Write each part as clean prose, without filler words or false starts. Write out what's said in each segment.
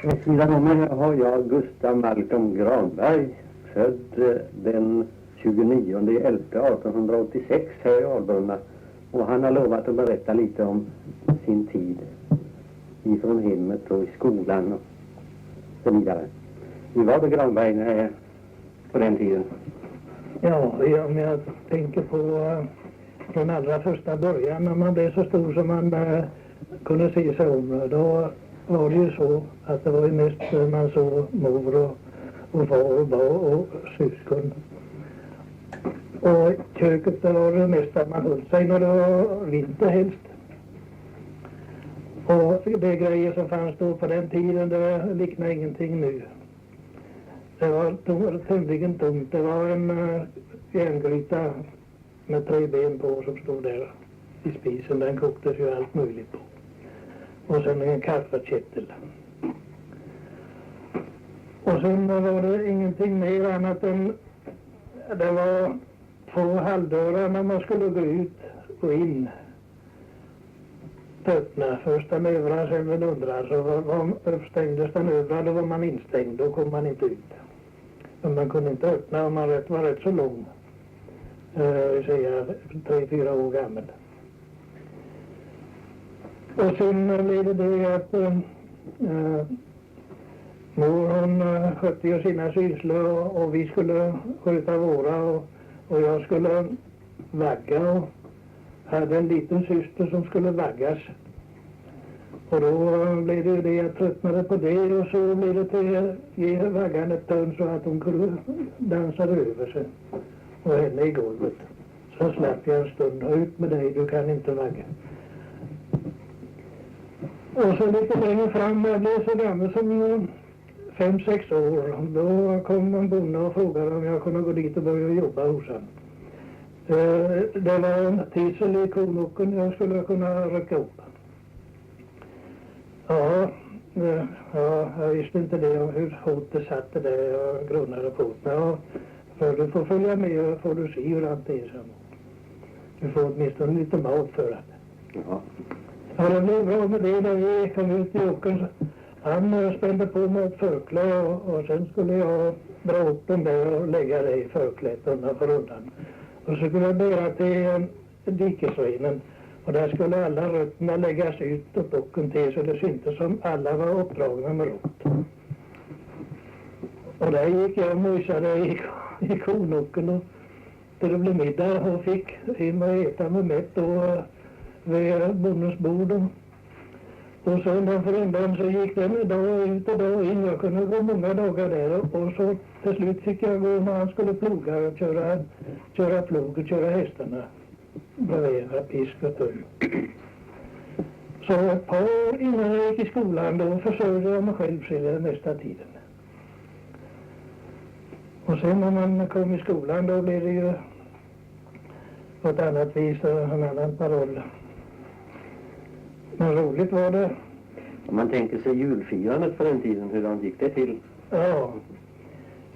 Vid sidan om mig har jag Gustav Malcolm Granberg, född den 29/11/1886 här i Albrunna. Och han har lovat att berätta lite om sin tid ifrån hemmet och i skolan och så vidare. Hur var det, Granberg, på den tiden? Ja, om jag tänker på från allra första början när man blev så stor som man kunde se sig om, då var det ju så att det var ju mest man såg mor och far och barn och syskon. Och köket, det var det mesta man höll sig när det var vinter helst. Och de grejer som fanns då på den tiden, det liknar ingenting nu. Det var tämligen tomt. Det var en järngryta med 3 ben på som stod där i spisen. Den koktes ju allt möjligt på. Och sen en kaffekettel. Och sen var det ingenting mer annat än det var 2 halvdörrar när man skulle gå ut och in. Öppna först den övra, sen den undra. Så uppstängdes den övra, då var man instängd. Då kom man inte ut. Men man kunde inte öppna om man var rätt så lång. Säga 3-4 år gammal. Och sen blev det att mor hon skötte ju sina sysslor och vi skulle sköta våra och jag skulle vagga och hade en liten syster som skulle vaggas. Och då blev det ju det, jag tröttnade på det och så blev det till att ge vaggan ett törn så att hon kunde dansa över sig och henne i golvet. Så slapp jag en stund, ut med dig, du kan inte vagga. Och så lite längre fram, jag blev så gammal som 5-6 år, då kom en bonde och frågade om jag kunde gå dit och börja jobba hos han. Det var en tisel i konocken jag skulle kunna rycka upp. Ja, jag visste inte det om hur hårt det satt det där jag grunnade på. Ja, för du får följa med och får du se hur allt är så. Du får åtminstone lite mat för det. Ja. Ja, det blev bra med det när vi kom ut i åkern. Han spände på mig ett förklä och sen skulle jag dra upp den där och lägga det i förklätt undan för undan. Och så skulle jag bära till dikesrenen. Och där skulle alla rötterna läggas ut och bocken till så det syntes som alla var uppdragna med rot. Och där gick jag och mojsade i konocken och till det blev middag och fick in och äta med mätt och vid bondens bord. Och så undan för undan så gick den dag ut och dag in. Jag kunde gå många dagar där och så till slut fick jag gå när han skulle ploga och köra plog och köra hästarna. Bravera, pisk och tull. Så ett par år innan jag gick i skolan då försörjde jag mig själv sedan nästa tiden. Och sen när man kom i skolan då blev det ju på ett annat vis en annan paroll. Men roligt var det. Om man tänker sig julfirandet på den tiden, hur gick det till? Ja,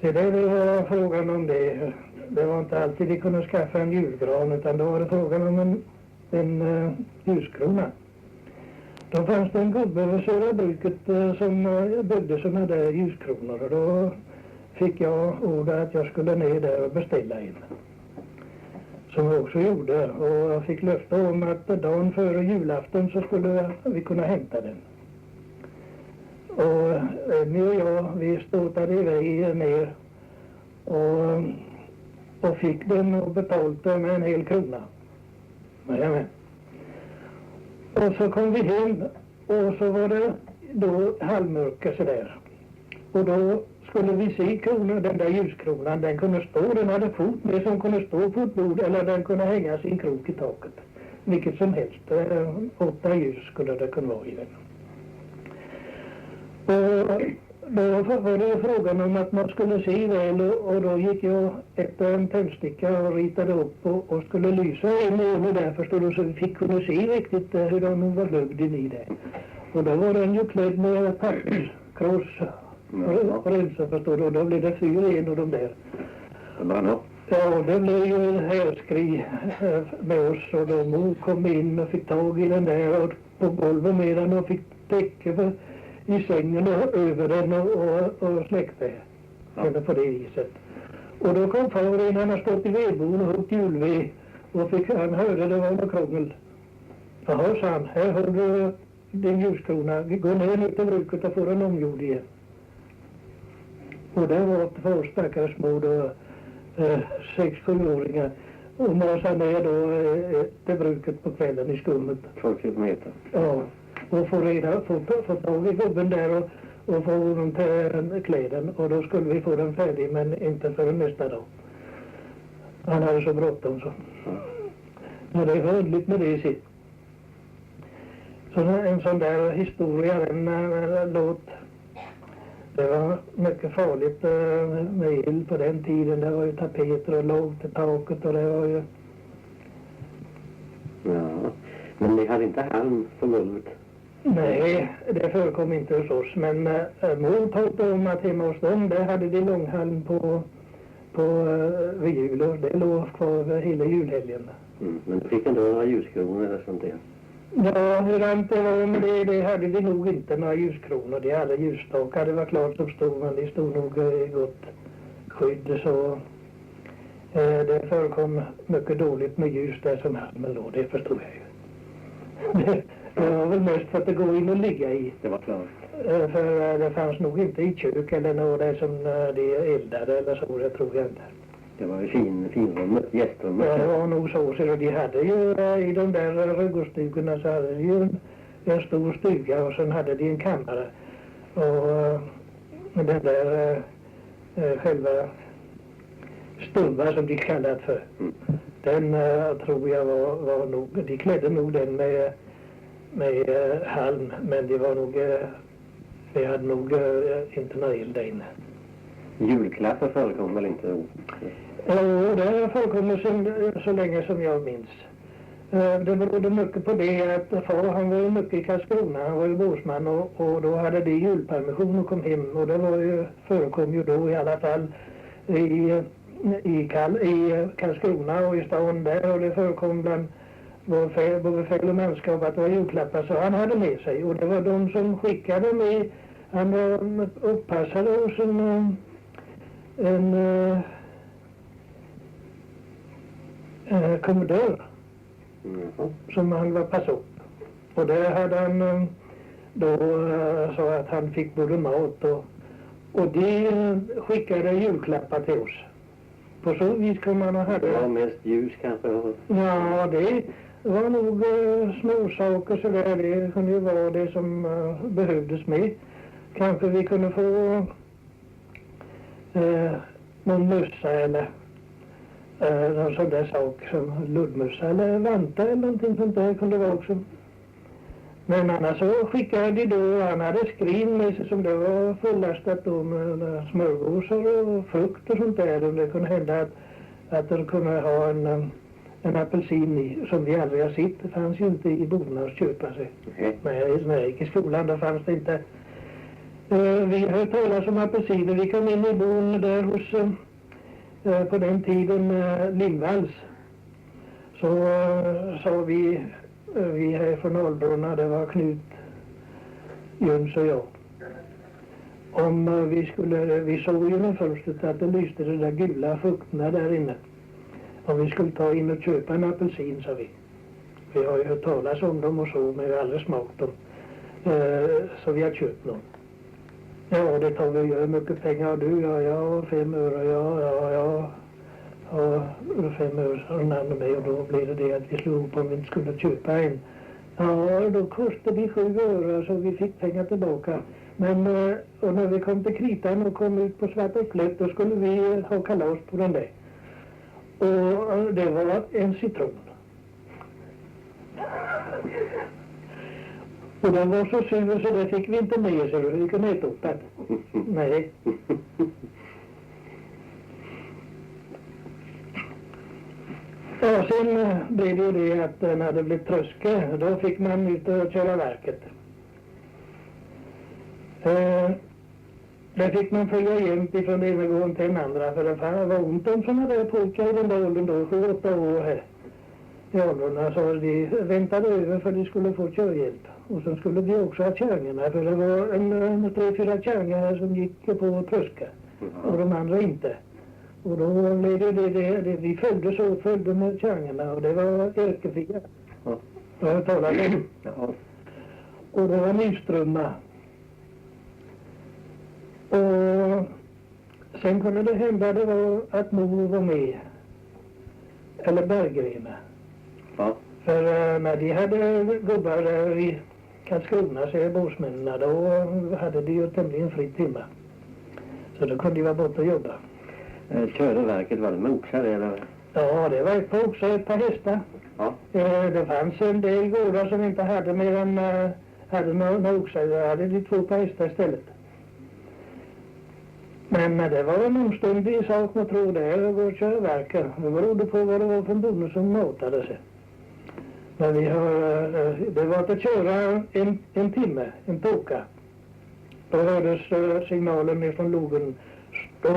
så det var frågan om det. Det var inte alltid vi kunde skaffa en julgran utan då var det frågan om en ljuskrona. Då fanns det en gubbe vid Södra bruket som byggde sådana där ljuskronor och då fick jag ordet att jag skulle ner där och beställa en. Som jag också gjorde och jag fick löfte om att dagen före julafton så skulle vi kunna hämta den. Och Emmy och jag vi ståtade iväg ner och fick den och betalade med en hel krona. Jajamän. Och så kom vi hem och så var det då halvmörka sådär. Och då skulle vi se kronan, den där ljuskronan, den kunde stå, den hade fot med som kunde stå på ett bord eller den kunde hängas i en krok i taket. Vilket som helst, 8 ljus skulle det kunna vara i den. Och då var det frågan om att man skulle se väl och då gick jag efter en tändsticka och ritade upp och skulle lysa en över där förstår du så vi fick kunna se riktigt hur de var lugd i det. Och då var den ju klädd med papperskross. Rensa förstår du, och då blev det 4 en av de där. Ja, det blev ju en härskri med oss och de kom in och fick tag i den där och på golvet med den och fick täcke i sängen och över den och släckte henne på det viset. Och då kom far in, han har stått i vedboden och huggt julved och han hörde det var något krångel. Jaha, sa han, här har du din ljuskrona, gå ner nu till bruket och få den omgjord igen. Och där var två stackare små då, 6-7-åringar och masade ner då till bruket på kvällen i skummet. 2 kilometer. Ja, och få tag i gubben där och få honom till kläden och då skulle vi få den färdig men inte förrän nästa dag. Han hade så bråttom så. Ja, det var underligt med det sitt. Så en sån där historia, en låt. Det var mycket farligt med eld på den tiden. Det var ju tapeter och lågt i taket och det var ju... Ja, men ni hade inte halm på golvet? Nej, det förekom inte hos oss. Men mor talade om att hemma hos dem, där hade de långhalm på vid jul och det låg kvar hela julhelgen. Men du fick ändå några ljuskronor eller sånt där? Ja, hur det var med det hade vi nog inte några ljuskronor. De hade ljusstakar, det var klart som stod, men de stod nog i gott skydd så det förekom mycket dåligt med ljus där som halmen låg, det förstod jag ju. Det var väl mest för att det går in och ligga i. Det var klart. För det fanns nog inte i kök eller något där som de eldade eller så, det tror jag inte. Det var ju finrummet, gästrummet. Ja, det var nog så de hade ju i de där ruggostugorna så hade de ju en stor stuga och sen hade de en kammare. Och den där själva stubba som de kallat för. Den tror jag var nog, de klädde nog den med halm, men det var nog, vi hade nog inte någon eld där inne. Julklappar förekom väl inte? Ja, det förekommer så länge som jag minns. Det berodde mycket på det att far han var ju mycket i Karlskrona, han var ju båsman och då hade de julpermission och kom hem och det var ju, förekom ju då i alla fall i Karlskrona och i stan där och det förekom bland både fel och manskap att det var julklappar så han hade med sig och det var de som skickade med, han var upppassade hos en kommodör som han var pass upp. Och där hade han då så att han fick både mat och de skickade julklappar till oss. På så vis kom man och hade... Det var mest ljus kanske? Ja, det var nog småsaker sådär. Det kunde ju vara det som behövdes med. Kanske vi kunde få någon mössa eller någon sån där sak som luddmössa eller vantar eller någonting sånt där kunde det vara också. Men annars så skickade de då, han hade skrin med sig som det var fullastat då med smörgåsar och frukt och sånt där. Och det kunde hända att de kunde ha en apelsin i som vi aldrig har sett. Det fanns ju inte i bodarna att köpa sig. När jag gick i skolan då fanns det inte. Vi hörde talas om apelsiner. Vi kom in i boden där hos på den tiden Lindvalls. Så sa vi här från Albrunna, det var Knut, Jöns och jag. Om vi såg ju när fönstret att det lyste de där gula frukterna där inne. Om vi skulle ta in och köpa en apelsin, sa vi. Vi har ju hört talas om dem och så, men vi har aldrig smakat dem. Så vi har köpt dem. Ja, det tar vi ju mycket pengar. Du, ja, 5 öre, ja. Och 5 öre och en annan med och då blev det att vi slog upp om vi inte skulle köpa en. Ja, då kostade det 7 öre så vi fick pengar tillbaka. Men och när vi kom till kritan och kom ut på Svarta Äpplet då skulle vi ha kalas på den där. Och det var en citron. Och den var så sur så det fick vi inte med så vi kunde äta upp den. Nej. Ja, sen blev det ju det att när det blev tröske, då fick man ut och köra verket. Där fick man följa jämt ifrån den ena gången till den andra, för det var ont om sådana där pojkar i den där åldern då, 7-8 år här. I åldrarna så de väntade över för de skulle få körhjälp. Och sen skulle vi också ha kärringarna, för det var en 3-4 kärringar som gick på tröska. Och de andra inte. Och då blev det vi följde med kärringarna, och det var Erkefia. Ja. Jag talade om. Ja. Och det var Nyströmma. Och sen kunde det hända det var att mor var med. Eller Berggrena. Ja. För när de hade gubbar där i Karlskrona, säger båsmännen, då hade de ju tämligen fritt timma. Så då kunde de vara borta och jobba. Körde verket, var det med oxar eller? Ja, det var ett par oxar, ett par hästar. Ja. Det fanns en del gårdar som inte hade mer än hade några oxar. Då hade de 2 par hästar istället. Men det var en omständig sak man tror det är att gå och köra verket. Det berodde på vad det var för bonde som matade sig. Men det var att köra en timme, en tåka. Då hördes signalen från logen. Stå!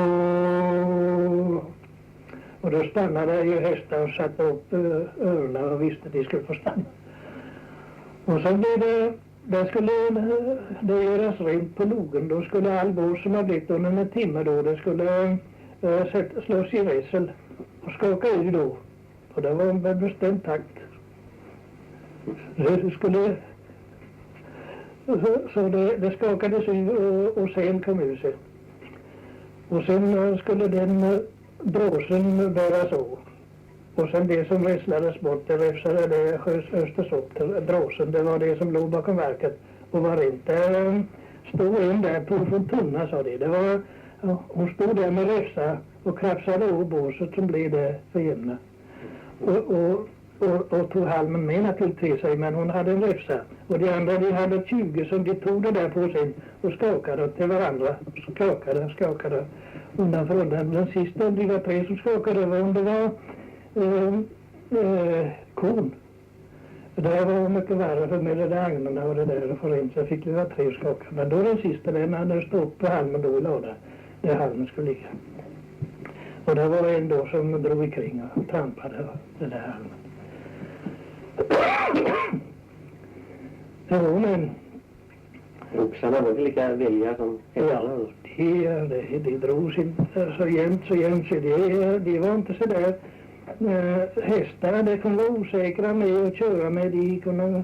Och då stannade ju hästar och satte upp öronen och visste att de skulle få stanna. Och så blev det skulle det göras rent på logen. Då skulle all bås som har blivit under en timme då, det skulle slås i vässel och skaka ur då. Och det var en bestämd takt. Det skulle, så det skakades ur och sen kom ur sig. Och sen skulle den bråsen bäras av. Och sen det som vässlades bort, det räfsade, det östes upp till bråsen. Det var det som låg bakom verket och var rent. Där stod en där på från tunna, sa det. Hon stod där med räfsa och krafsade av båset som blev det för jämna. Och tog halmen med naturligtvis, men hon hade en räfsa. Och de andra, de hade 20 som de tog det där på sig och skakade till varandra. Skakade undan för undan. Den sista, de var 3 som skakade, om det var kon. Det var mycket värre för med det där agnarna och det där för en, så fick vi vara 3 skakade. Men då den sista, den hade stått på halmen då i låda, där halmen skulle ligga. Och det var en då som drog ikring och trampade det där halmen. Jo, men Oxarna var lika villiga som hästarna? Ja, de drog sin så jämnt så de var inte så där hästar, det kunde vara osäkra med att köra med, de kunde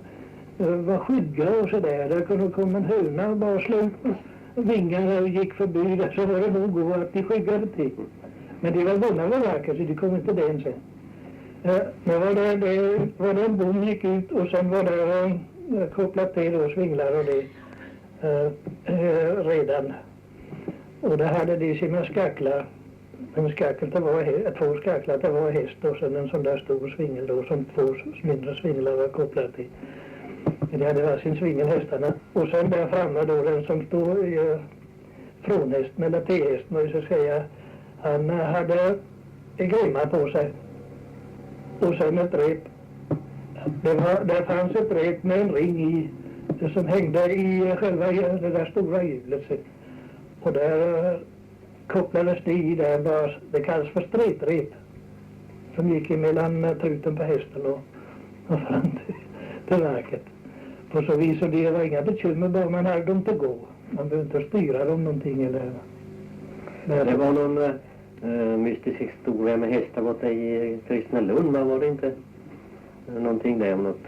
vara skygga och sådär. Det kunde komma en höna och bara slå vingar och gick förbi där, så var det nog gå att de skyggade till. Men de var vunna vid verket, så de kom inte den sen. Men var det en bom gick ut och sen var det kopplat till och svinglar och det redan. Och där hade de sina skacklar. En skackel, det var 2 skacklar, det var häst och sen en sån där stor svingel då som 2 mindre svinglar var kopplat till. De hade var sin svingel hästarna. Och sen där framme då den som stod frånhästen eller tehästen, och så säga, han hade en grimma på sig. Och sen ett rep. Där fanns ett rep med en ring i, som hängde i själva det där stora hjulet. Och där kopplades det i där, bara, det kallas för stretrep. Som gick emellan truten på hästen och fram till verket. På så vis, och det var inga bekymmer, bara man hade dem till gå. Man behövde inte styra dem någonting eller. Det var någon mystisk historia med hästar borta i Kristna Lund, var det inte någonting där om något?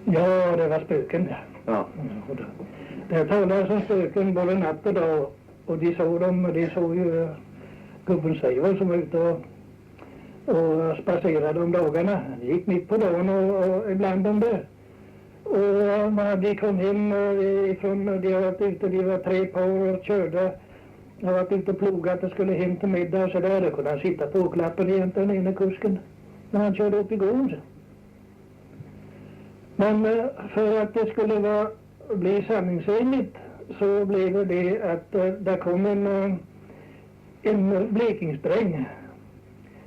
Ja, det var spöken. Ja. Det talades om spöken både natt och dag, och de såg ju gubben Seiver som var ute och spacerade om dagarna. De gick mitt på dagen och ibland de där. Och när de kom hem ifrån, de har varit ute, de var 3 par och körde. Jag har varit ute och plogat och skulle hem till middag och så där. Då kunde han sitta på åklappen egentligen, den ena kusken, när han körde upp i gården. Men för att det skulle bli sanningsenligt så blev det att där kom en blekingsträng.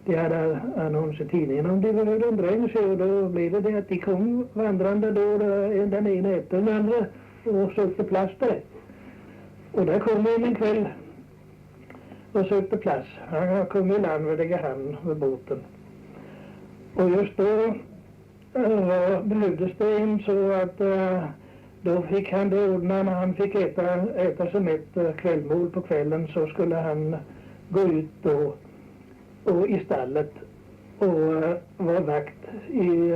De hade annons i tidningen om det var en dräng, så då blev det att de kom vandrande då den ena efter den andra och sökte plats där. Och där kom en kväll och sökte plats. Han kom i land vid hamn med båten. Och just då behövdes det en så att Då fick han det ordna när han fick äta som ett kvällmål på kvällen, så skulle han gå ut då och i stallet och vara vakt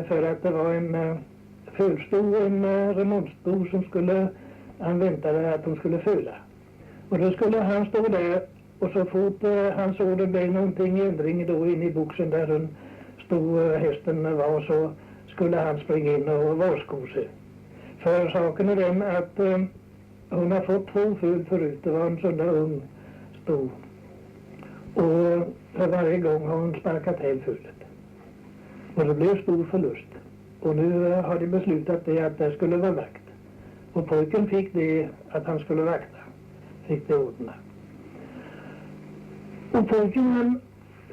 för att det var en fölsto, en remontsbo som han väntade att de skulle föla. Och då skulle han stå där, och så fort han såg det blev någonting ändring då inne i boxen där den stod hästen var, så skulle han springa in och varsko sig. För saken är den att hon har fått 2 föl förut. Det var en sån där ung sto. Och för varje gång har hon sparkat hem fölet. Och det blev stor förlust. Och nu har de beslutat det att det skulle vara vakt. Och pojken fick det att han skulle vakta. Fick det ordna. Och pojken han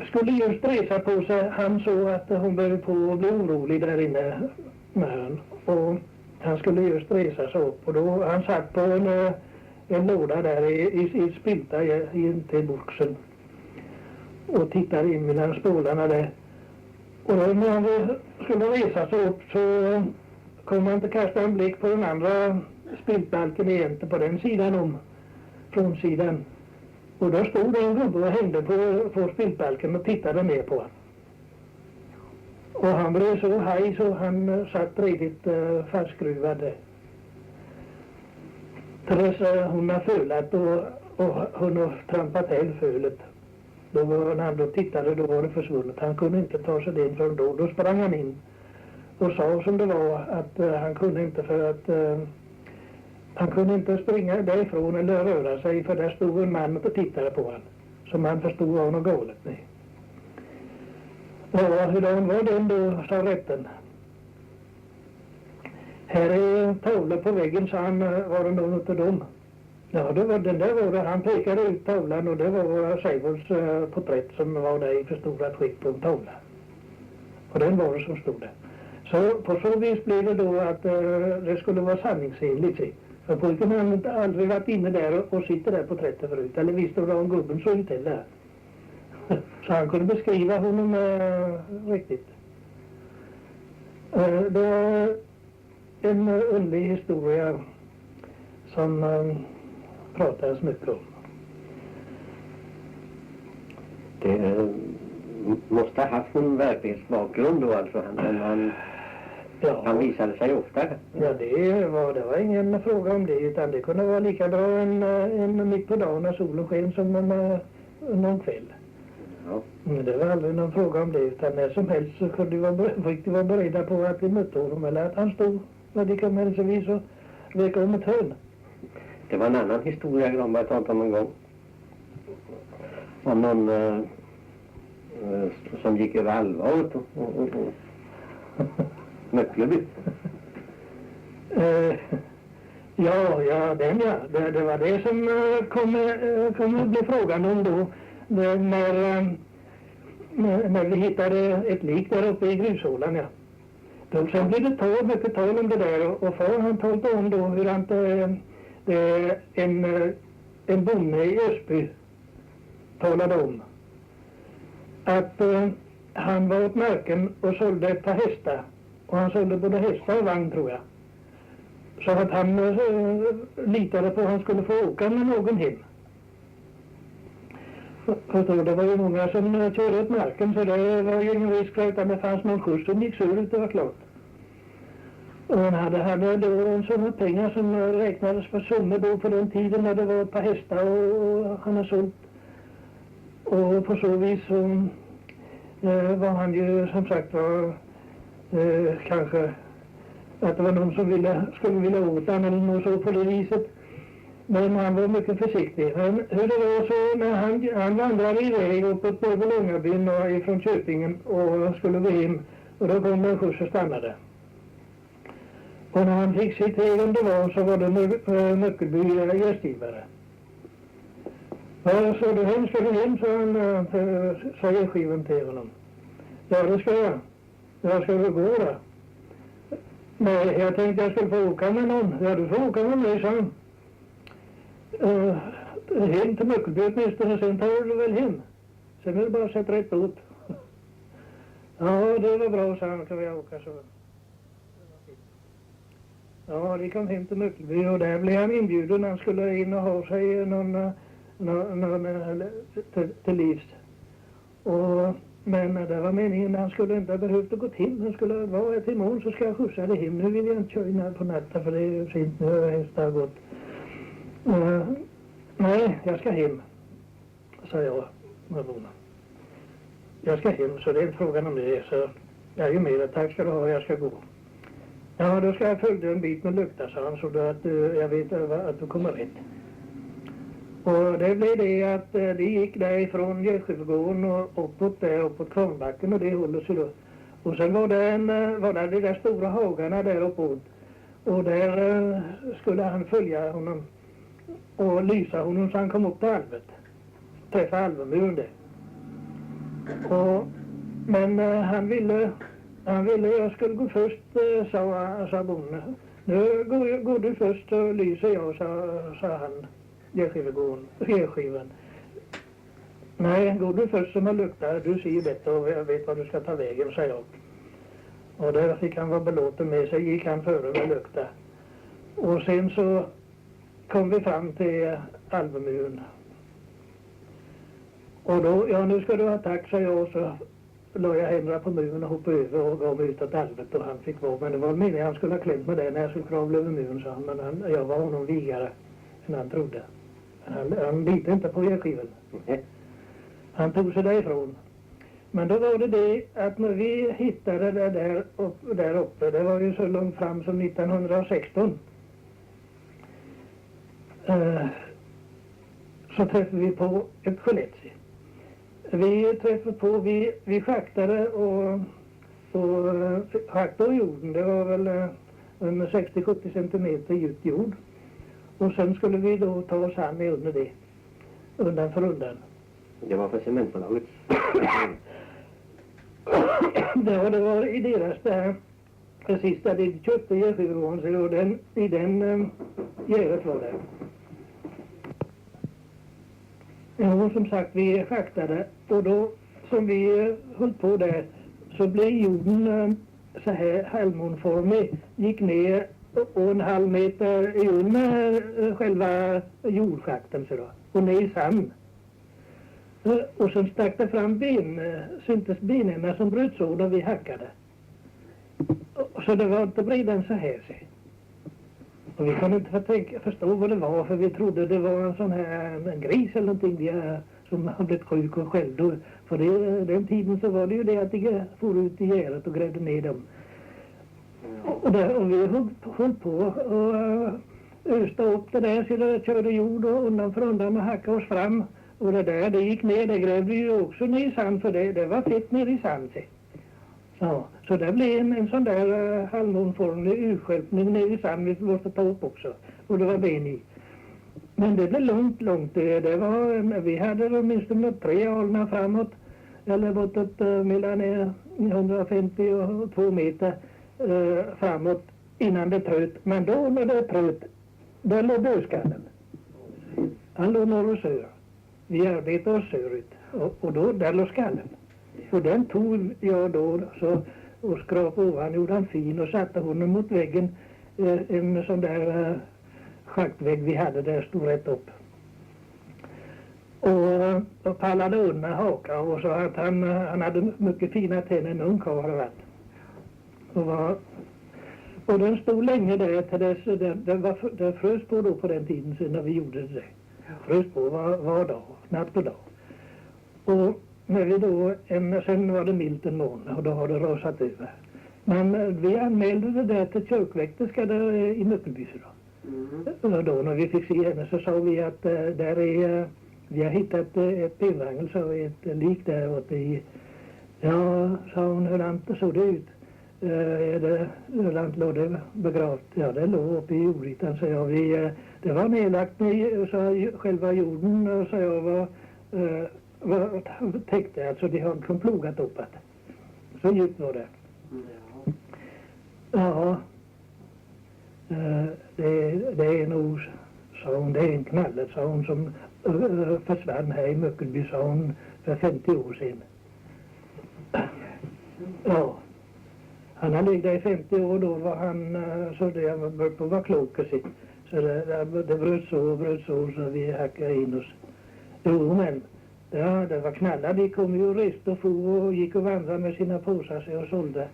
skulle just resa på sig. Han såg att hon började på att bli orolig där inne med han. Och han skulle just resa sig upp. Och då han satt på en låda där i spilta in till boxen. Och tittade in mellan spålarna där. Och då när han skulle resa sig upp så kom han att kasta en blick på den andra spiltbalken egentligen på den sidan om från sidan. Och då stod det en gubbe och hängde på spiltbalken och tittade ner på honom. Och han blev så haj så han satt riktigt fastskruvad. Tills hon har fölat och hon har trampat hem fölet. När han då tittade då var det försvunnet. Han kunde inte ta sig in från då. Då sprang han in och sa som det var att han kunde inte för att han kunde inte springa därifrån eller röra sig, för där stod en man och tittade på honom som han förstod var något galet med. Ja, hur var den då, sa rätten. Här är tavlor på väggen, sa han, var det någon av dem? Ja, det var den där var det. Han pekade ut tavlan och det var Seibolds porträtt som var där i förstorat skick på en tavla. Och den var det som stod där. Så på så vis blev det då att det skulle vara sanningsenligt. För pojken hade aldrig varit inne där och sitter där på porträttet förut. Eller visste då om gubben såg ut där. Så han kunde beskriva honom riktigt. Det var en underlig historia som pratades mycket om. Det måste ha haft en verklighetsbakgrund då alltså. Han visade sig ofta. Ja, det var ingen fråga om det, utan det kunde vara lika bra en mitt på dagen när solen sken som någon kväll. Ja. Men det var aldrig någon fråga om det, utan när som helst så kunde de vara beredda på att vi mötte honom eller att han stod när de kom hälsovis och vek om ett hörn. Det var en annan historia Granberg talade om en gång. Om någon som gick över allvaret och Möckleby. Ja, den ja. Det var det som kommer att bli frågan om då. När vi hittade ett lik där uppe i grushålan, ja. Då sen blev det mycket tal om det där och far han talade om då hur en bonde i Ösby talade om att han var åt marken och sålde ett par hästar. Och han sålde både hästar och vagn, tror jag. Så att han litade på att han skulle få åka med någon hem. Och då, det var ju många som körde åt marken, så det var ju ingen risk för att det fanns någon skjuts som gick söderut, det var klart. Och han hade då en sån pengar som räknades för summor då på den tiden när det var ett par hästar och han har sålt. Och på så vis så var han ju som sagt kanske att det var någon som skulle vilja åt han eller något så på det viset. Men han var mycket försiktig. Men hur det var så när han vandrade iväg uppåt på Långabyn och ifrån Köpingen och skulle gå hem, och då kom en skjuts och stannade. Och när han fick sitt egendomar var så var det Möckelby gästgivare. Ja, så du hem, ska du hem, sa gästgivaren till honom. Ja, det ska jag. Ja, ska du gå då? Nej, jag tänkte jag skulle få åka med någon. Ja, du får åka med mig, sa han. Hem till Möckelby åtminstone, sen tar du väl hem. Sen är det bara att sätta rätt åt. Ja, det var bra, sa han, kan vi åka så. Ja, de kom hem till Möckelby och där blev han inbjuden. Han skulle in och ha sig någon till livs. Men det var meningen att han skulle inte ha behövt att gå hem. Han skulle vara ett imorgon så ska jag skjutsa dig hem. Nu vill jag inte köra in på natten för det är ju sent nu och hästar har gått. Nej, jag ska hem, sa jag. Jag ska hem, så det är frågan om det. Så jag är ju med, tack ska du ha, jag ska gå. Ja, då ska jag följa en bit med lukta, sa han, så att jag vet att du kommer rätt. Och det blev det att det gick därifrån Görsjögården och uppåt Kvarnbacken och det håller sig då. Och sen var det de där stora hagarna där uppåt. Och där skulle han följa honom och lysa honom så han kom upp till Alvet. Träffa Alvemuren där. Men han ville jag skulle gå först, sa bonden. Nu går du först så lyser jag, sa han. Gerskivan. Nej, går du först som har luktar, du ser bättre och jag vet vad du ska ta vägen, sa jag. Och där fick han vara belåten med sig, gick han före med lukta. Och sen så kom vi fram till Alvemuren. Och då, ja nu ska du ha tack, sa jag, och så la jag händerna på muren och hoppade över och gav mig ut åt Alvet och han fick vara. Men det var meningen han skulle ha klämt med det när jag skulle kravla över muren, sa han. Men jag var honom vigare än han trodde. Han biter inte på gerskivan. Han tog sig därifrån. Men då var det att när vi hittade det där uppe, det var ju så långt fram som 1916. Så träffade vi på ett skelettsy. Vi schaktade och schaktade jorden. Det var väl 60-70 centimeter djupt jord. Och sen skulle vi då ta oss an med under det. Undan för undan. Det var för cementbolaget. Det var i deras där. Precis där de köpte Gerskivan och i den gäret var det. Ja, som sagt, vi schaktade och då som vi höll på där så blev jorden så här halvmånformig, gick ner och en halv meter under själva jordschakten så då, och ner i sand. Och sen stack det fram syntes benen som bröts av när vi hackade. Så det var inte bredare så här sig. Och vi kunde inte förstå vad det var, för vi trodde det var en sån här en gris eller någonting som hade blivit sjuk och själv. För den tiden så var det ju det att de for ut i gäret och grävde ner dem. Och vi höll på och öste upp det där så det körde jord och undan för undan och hackade oss fram. Och det gick ner, det grävde ju också ner i sand för det var fett ner i sand. Så det blev en sån där halvmånformlig urskälpning ner i sand vi måste ta upp också. Och det var ben i. Men det blev långt. Det var, vi hade åtminstone 3 alnar framåt. Eller bortåt mellan 150 och 2 meter framåt innan det tröt. Men då när det tröt, där låg dödskallen. Han låg norr och söder. Vi arbetade oss söderut. Och då där låg skallen. Och den tog jag då så, och skrapade ovan, gjorde han fin och satte honom mot väggen. En sån där schaktvägg vi hade där stod rätt upp. Och pallade undan haka och så att han hade mycket fina tänder, en ung karl hade varit. Och den stod länge där till dess, det frös på då på den tiden sen när vi gjorde det. Frös på var dag, natt och dag. Och när vi då, sen var det milt en månad och då har det rasat över. Men vi anmälde det där till kyrkväkterska där i Möckelby då. Och då när vi fick se henne så sa vi att vi har hittat ett benvagel, så ett lik där uppe i, ja, sa hon, hur såg det ut? Hur låg det begravt? Ja, det låg uppe i jordytan, så jag. Det var nedlagt med så själva jorden, så jag var täckte, alltså de har plogat upp att. Så djupt var det. Ja. Det är nog, sa hon, det är en knallet, sa hon, som försvann här i Möckelby, sa hon, för 50 år sedan. Ja. Han hade legat i 50 år, då var han så det var på var klok och sitt. Så det bröt så vi hackade in oss. Jo men, ja, det var knallar. De kom ju och reste och for och gick och vandrade med sina påsar sig och sålde.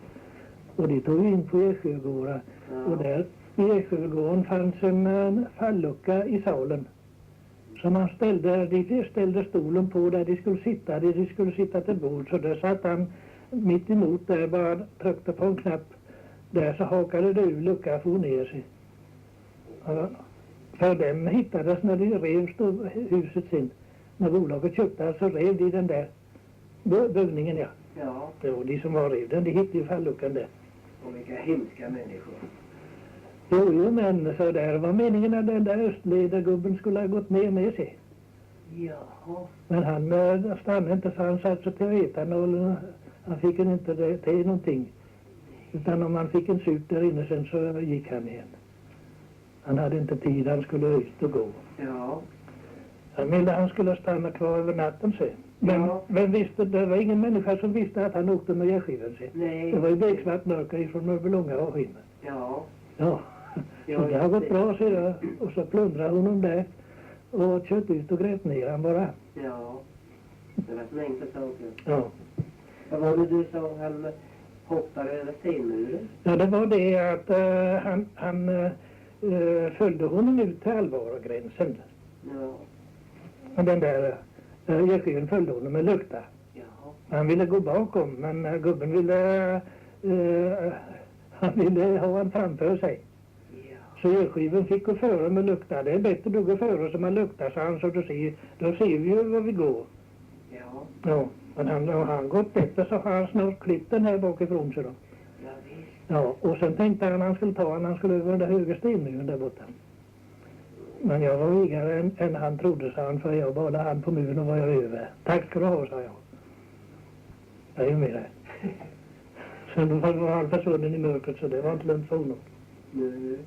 Och de tog in på Eksjögården. Ja. Och där i Eksjögården fanns en fallucka i salen. Som de ställde stolen på där de skulle sitta till bord. Så där satt han mitt emot där, bara tryckte på en knapp. Där så hakade det ur luckan och for ner sig. Ja. För dem hittades när de rev huset sin. När bolaget köpte så rev de den där byggningen, ja. Ja. Det var de som var rev den, de hittade ju falluckan där. Och vilka hemska människor. Jo, men så där var meningen att den där östledargubben skulle ha gått ner med sig. Jaha. Men han stannade inte, så han satt sig till etanol. Han fick inte till någonting. Utan om han fick en sup där inne sen så gick han igen. Han hade inte tid, han skulle ut och gå. Ja. Han ville han skulle stanna kvar över natten sen. Men visste, det var ingen människa som visste att han åkte med gärskivan sin. Nej. Det var ju beksvart mörker ifrån Mörbelånga och skinn. Ja. Ja. Så det har gått bra, så jag. Och så plundrade honom där. Och kört ut och grävt ner han bara. Ja. Det var så enkelt saker. Ja. Vad var det du sa, han hoppade över stenmuren? Ja, det var det att han följde honom ut till Alvaragränsen. Ja. Och den där gärskivan följde honom med lukta. Jaha. Han ville gå bakom, men gubben ville ha han framför sig. Ja. Så gärskivan fick gå före med lukta. Det är bättre du går före som man luktar, så han, så då ser vi ju var vi går. Ja. Ja, men han gått efter så har han snart klippt den här bakifrån sig då. Ja, visst. Ja, och sen tänkte han skulle över den där höga stenmuren där borta. Men jag var vigare än han trodde, sa han, för jag bara han på muren och var jag över. Tack ska du ha, sa jag. Jag är ju med det. Sen var han försvunnen i mörkret, så det var inte lönt för honom. Nej.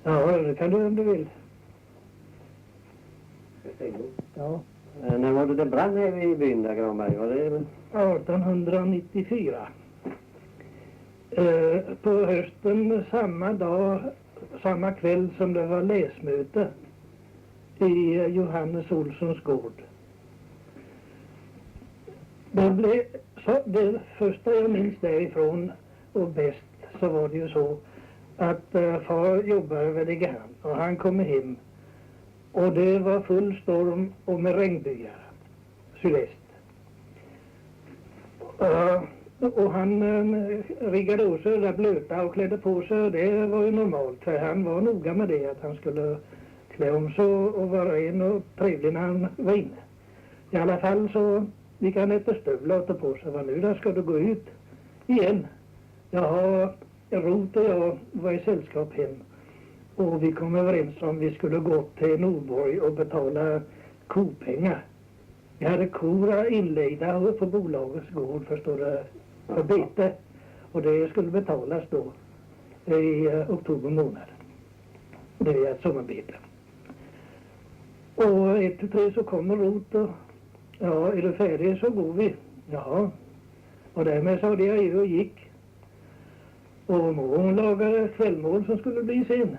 Ja, det kan du om du vill. Ja. När var det brann här i byn där, Granberg? Var det 1894. På hösten samma kväll som det var läsmöte i Johannes Olssons gård. Det första jag minns därifrån och bäst så var det ju så att far jobbade väl i Grann och han kom hem och det var full storm och med regnbyar sydväst. Och han riggade åt sig där blöta och klädde på sig. Det var ju normalt, för han var noga med det, att han skulle klä om sig och vara ren och trevlig när han var inne. I alla fall så gick han efter stövlar och tog på sig. Vad nu, där ska du gå ut igen. Rot och jag var i sällskap hem. Och vi kom överens om vi skulle gå till Norborg och betala kopengar. Vi hade kor inlägda på bolagets gård, förstår du, för bete. Och det skulle betalas då i oktober månad. Det är ett sommarbete. Och 1-3 så kommer Rot och ja, är du färdig så går vi. Ja. Och därmed sa det jag och gick. Och hon lagade kvällmål som skulle bli sen.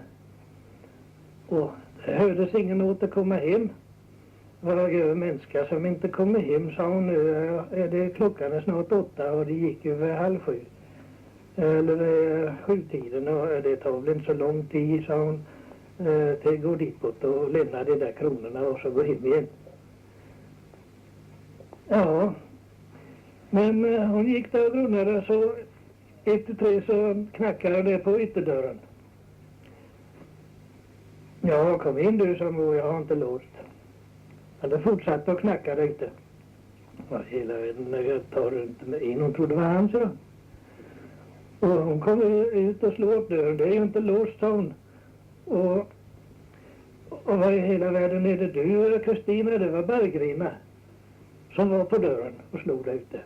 Och det hördes ingen återkomma hem. Vad gör människa som inte kommer hem, sa hon. Nu är det klockan är snart 8 och det gick över 6:30. Eller 7-tiden och det tar väl inte så lång tid, sa hon. Till gå dit bort och lämna de där kronorna och så gå hem igen. Ja, men hon gick där och grunnade så 1-3 så knackade det på ytterdörren. Ja, kom in du, sa mor, jag har inte låst. Men det fortsatte att knacka där ute. Och hela världen, jag tar inte med in, hon trodde det var han, så. Och hon kom ut och slog upp dörren, det är ju inte låst, sa hon. Och vad i hela världen är det du, Kristina? Det var Bergrina som var på dörren och slog där ute.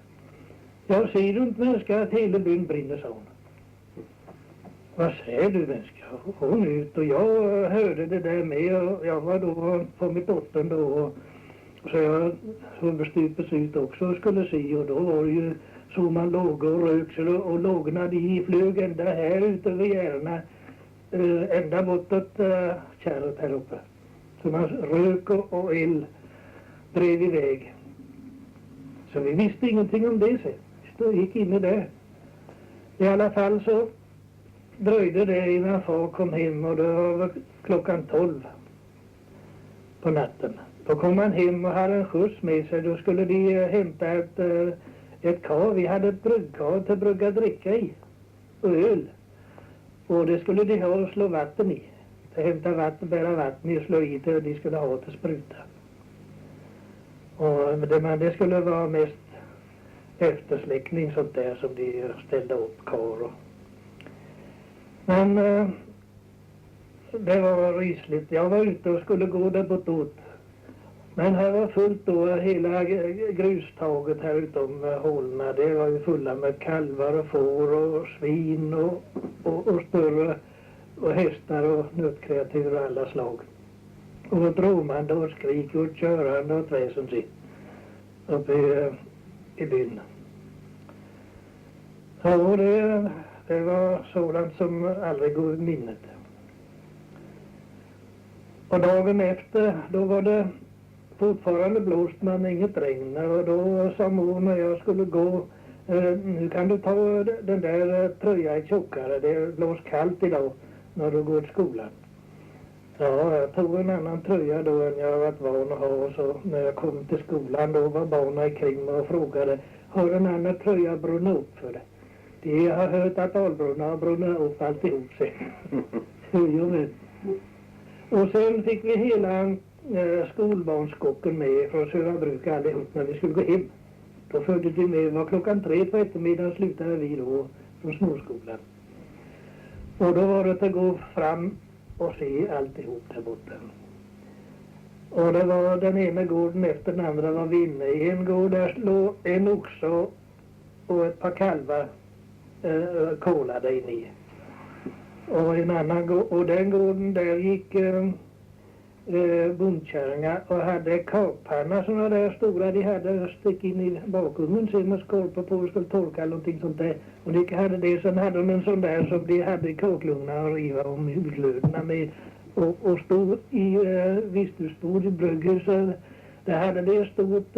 Jag ser du inte, människa, att hela byn brinner, sa hon. Vad säger du, människa? Hon ut och jag hörde det där med och jag var då på mitt 8:e år. Så jag understupes ut också och skulle se och då var det ju så man låg och rök och lågorna de flög ända här ute vid Järna, ända bortåt kärret här uppe. Så man rök och eld drev iväg. Så vi visste ingenting om det sen. Vi gick inne där. I alla fall så dröjde det innan far kom hem och det var klockan 12 på natten. Då kom han hem och hade en skjuts med sig. Då skulle de hämta ett kar. Vi hade ett bryggkar till att brygga dricka i. Och öl. Och det skulle de ha och slå vatten i. Att hämta vatten, bära vatten i och slå i till de skulle ha till spruta. Och det skulle vara mest eftersläckning sånt där som de ställde upp kar och. Men det var rysligt. Jag var ute och skulle gå där bortåt. Men här var fullt då, hela grustaget här utom hålorna. Det var ju fulla med kalvar och får och svin och större och hästar och nötkreatur och alla slag. Och dråmande och skrik och körande och tväsen sitt uppe i byn. Ja, det var sådant som aldrig går i minnet. Och dagen efter, då var det fortfarande blåst men inget regn. Och då sa mor när jag skulle gå, nu kan du ta den där tröjan tjockare, det blåst kallt idag när du går till skolan. Ja, jag tog en annan tröja då än jag varit van att ha. Och så när jag kom till skolan då var barnen kring mig och frågade, har en annan tröja brunnit upp för det? De har hört att Albrunna har brunnit upp alltihop sig. Och sen fick vi hela skolbarnskocken med från Södra Bruk allihop när vi skulle gå hem. Då följde de med, var klockan 3 på eftermiddagen slutade vi då från småskolan. Och då var det att gå fram och se alltihop där borta. Och det var den ena gården efter den andra var vi inne i. En gård där låg en oxe och ett par kalvar kolade in i. Och en annan gård, och den gården där gick bondkärringar och hade kakpanna sådana där stora. De hade stick in i bakugnen sen med skorpor på och skulle torka eller någonting sånt där. Och de hade det, sen hade de en sån där som de hade i kaklugnar och riva om huslöderna med. Och stod i visthusbord i brygghuset. Där hade det stått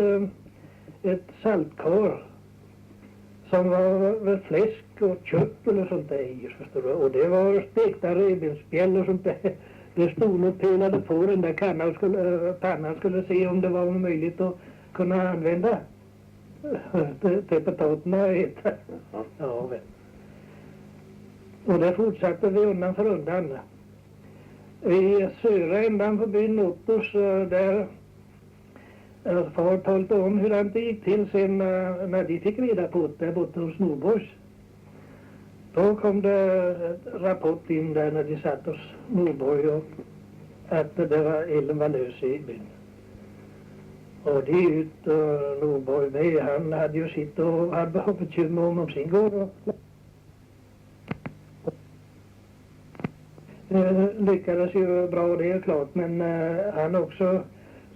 ett saltkar som var fläsk och kött eller sånt där i, förstår du. Och det var stekta revbensspjäll och sånt där. Det stod och pelade på den där pannan skulle se om det var möjligt att kunna använda till potaterna och äta. Ja, väl. Och där fortsatte vi undan för undan. I södra ändan på byn Ottos, där far talade om hur det gick till sen när de fick reda på det där borta hos Norborgs. Då kom det rapport in där när de satt hos Norborg och att elden var lös i byn. Och det ut och Norborg med, han hade ju sitt och hade bekymmer om sin gård. Lyckades ju bra, det är klart, men han också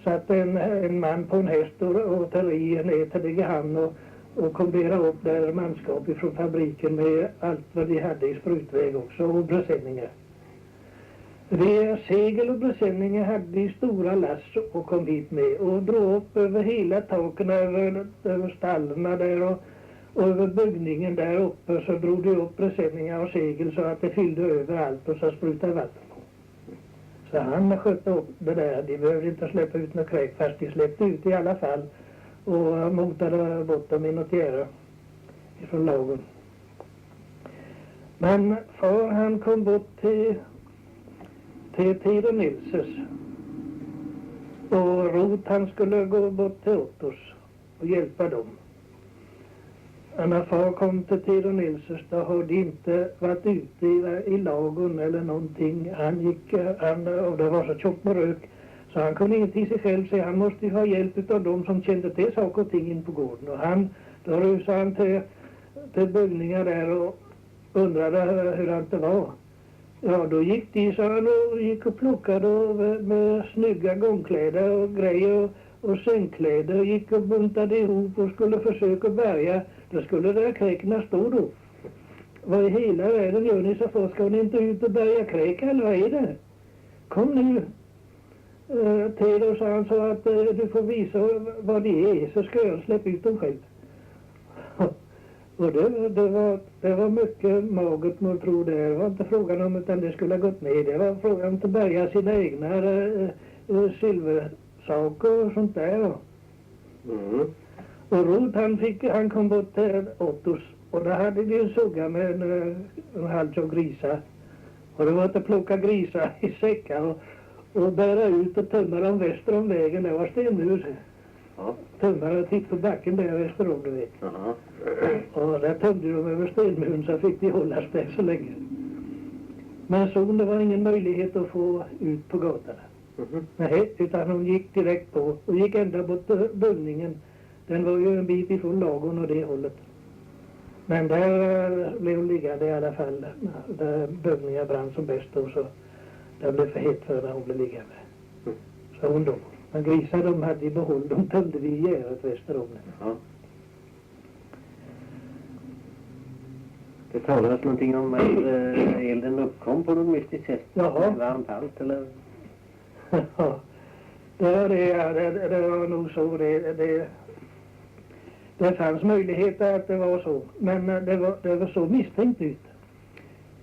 satte en man på en häst och tar i ner till Degerhamn och kombinerade upp där manskap ifrån fabriken med allt vad de hade i sprutväg också och presenningar. De segel och presenningar hade de stora lass och kom hit med och drog upp över hela taken, över stallarna där och över byggningen där uppe, så drog de upp presenningar och segel så att det fyllde överallt och så sprutade vatten på. Så han skötte upp det där. De behövde inte släppa ut något kräk, fast de släppte ut i alla fall och motade bort dem i något gärde ifrån lagen. Men far han kom bort till Tiro Nilses och Rot han skulle gå bort till Ottos och hjälpa dem. När far kom till Tiro Nilses då hade de inte varit ute i lagen eller någonting. Och det var så tjockt med rök så han kunde inte i sig själv säga. Han måste ha hjälp av dem som kände till saker och ting in på gården. Och då rusade han till byggningar där och undrade hur det var. Ja, då gick de, så han, och gick och plockade med snygga gångkläder och grejer och sängkläder, gick och buntade ihop och skulle försöka bärga. Då skulle det kräkna stå då. Vad i hela världen gör ni så för? Ska ni inte ut och bärga kräka eller vad är det? Kom nu till oss, sa han, så att du får visa vad de är, så ska jag släppa ut dem själv. Och det var mycket magert man tror det. Det var inte frågan om utan det skulle ha gått ner. Det var frågan om att bärga sina egna silversaker och sånt där. Mm. Och Rot han kom bort till Ottos och där hade de en sugga med en halv tjock grisar. Och det var att plocka grisar i säckar och bära ut och tömma dem väster om vägen. Det var stenmur. Ja. Tömma och titta på backen där väster om, du vet. Aha. Och där tömde de över stenmuren så fick de hållas där så länge. Men så det var ingen möjlighet att få ut på gatorna. Mhm. Nej, utan hon gick direkt på och gick ända bort bögningen. Den var ju en bit ifrån lagen och det hållet. Men där blev hon liggande i alla fall. Där bögningen brann som bäst då, så det blev för hett för när hon blev liggande. Så hon då. Men grisar de hade i behåll, de tömde vi i gäret väster om den. Ja. Det talades någonting om att elden uppkom på något mystiskt sätt. Jaha. Varmt allt eller? Ja, det var nog så. Det fanns möjligheter att det var så. Men det var så misstänkt ut.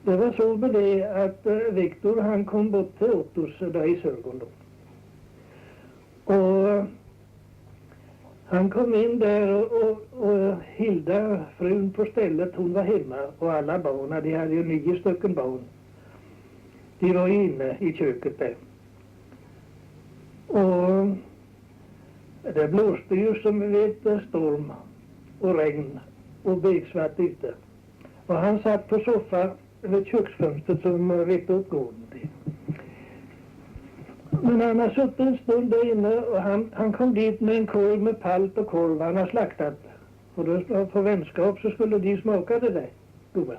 Det var så med det att Viktor han kom bort till Ottos där i Sörgården då. Och han kom in där och Hilda, frun på stället, hon var hemma och alla barnen, de hade ju 9 stycken barn. De var inne i köket där. Och det blåste ju som vi vet storm och regn och begsvart ute. Och han satt på soffan vid köksfönstret som vette upp gården till. Men han har suttit en stund där inne och han kom dit med en korv med palt och korv han har slaktat. Och då på vänskap så skulle de smaka det där, gubben.